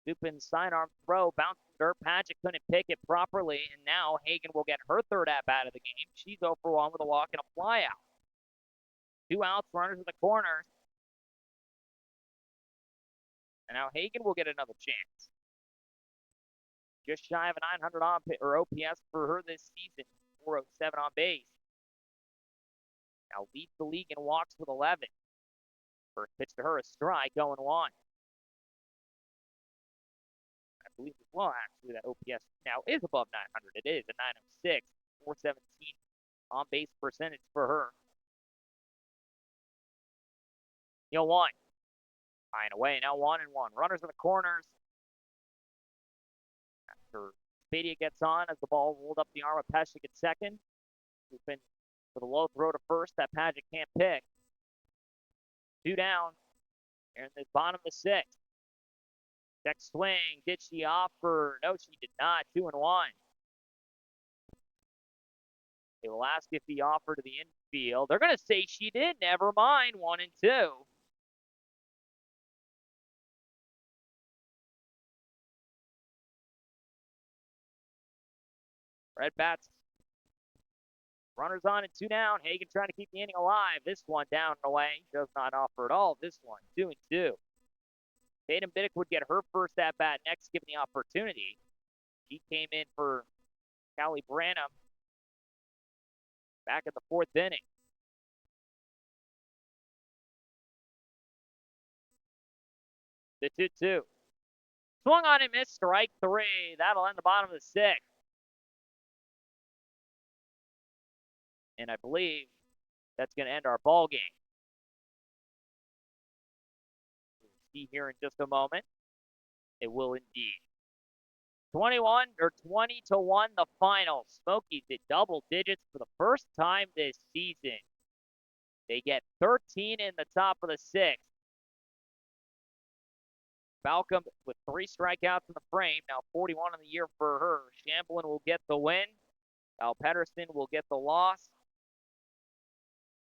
Supin's sidearm throw bounced dirt. Paget couldn't pick it properly, and now Hagen will get her 3rd at-bat of the game. She's 0 for 1 with a walk and a flyout. 2 outs, runners in the corners. And now Hagen will get another chance. Just shy of a 900 OPS for her this season. 407 on base. Now leads the league in walks with 11. First pitch to her, a strike, 0-1. I believe as well, actually, that OPS now is above 900. It is a 906, 417 on base percentage for her. 1. High and away, now 1-1. Runners in the corners. After Spadia gets on as the ball rolled up the arm of Peshick at second. Supin for the low throw to first that Paget can't pick. 2 down. Here in the bottom of the 6th. Check swing. Did she offer? No, she did not. 2-1. They will ask if he offered to the infield. They're going to say she did. Never mind. 1-2. RedBats. Runners on and 2 down. Hagen trying to keep the inning alive. This one down and away. Does not offer at all. This one 2-2. Tatum Biddick would get her first at-bat next, given the opportunity. He came in for Callie Branham back in the 4th inning. The 2-2. Swung on and missed, strike three. That'll end the bottom of the sixth. And I believe that's going to end our ball game. We'll see here in just a moment. It will indeed. 21 or 20-1 the final. Smokies at double digits for the first time this season. They get 13 in the top of the sixth. Balcom with 3 strikeouts in the frame. Now 41 on the year for her. Shamblin will get the win. Al Pedersen will get the loss.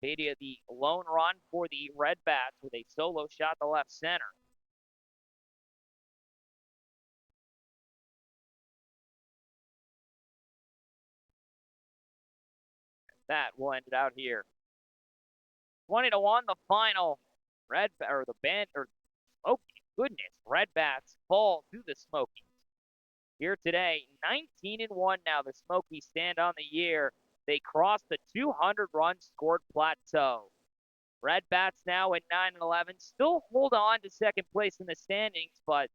Badia the lone run for the RedBats with a solo shot to left center. That will end it out here. 20-1 the final. Smokies, goodness, RedBats fall to the Smokies. Here today, 19-1 now. The Smokies stand on the year. They crossed the 200 runs scored plateau. RedBats now at 9-11, still hold on to second place in the standings, but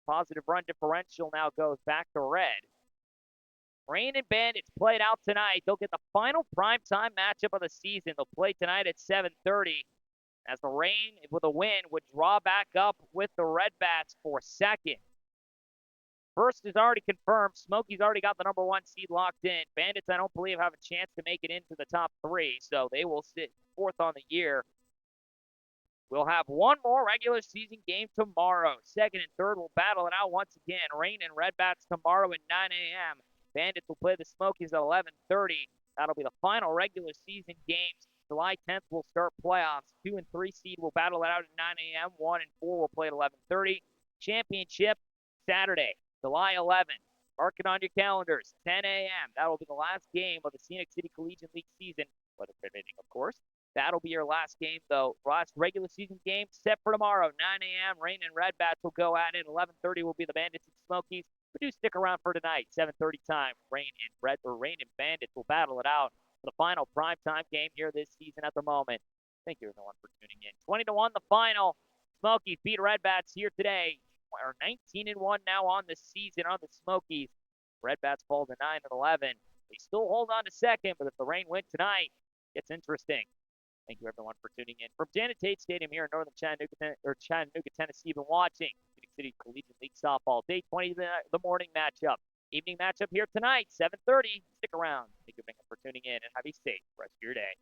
positive run differential now goes back to red. Rain and Bandits played out tonight. They'll get the final primetime matchup of the season. They'll play tonight at 7:30 as the Rain, with a win, would draw back up with the RedBats for second. First is already confirmed. Smokies already got the #1 seed locked in. Bandits, I don't believe, have a chance to make it into the top 3, so they will sit fourth on the year. We'll have one more regular season game tomorrow. Second and third will battle it out once again. Rain and RedBats tomorrow at 9 a.m. Bandits will play the Smokies at 11:30. That'll be the final regular season games. July 10th will start playoffs. 2 and 3 seed will battle it out at 9 a.m. 1 and 4 will play at 11:30. Championship Saturday, July 11th. Mark it on your calendars. 10 a.m. That'll be the last game of the Scenic City Collegiate League season, weather permitting, of course. That'll be your last game, though. Last regular season game set for tomorrow, 9 a.m. Rain and RedBats will go at it. 11:30 will be the Bandits and Smokies. But do stick around for tonight, 7:30 time. Rain and Bandits will battle it out for the final primetime game here this season at the moment. Thank you, everyone, for tuning in. 20-1 the final. Smokies beat RedBats here today. Are 19-1 now on the season on the Smokies. RedBats fall to 9-11. They still hold on to second, but if the Rain win tonight, it's interesting. Thank you, everyone, for tuning in. From Janet Tate Stadium here in northern Chattanooga, Tennessee, you've been watching Scenic City Collegiate League Softball. Day 20, the morning matchup. Evening matchup here tonight, 7:30. Stick around. Thank you, for tuning in, and have a safe rest of your day.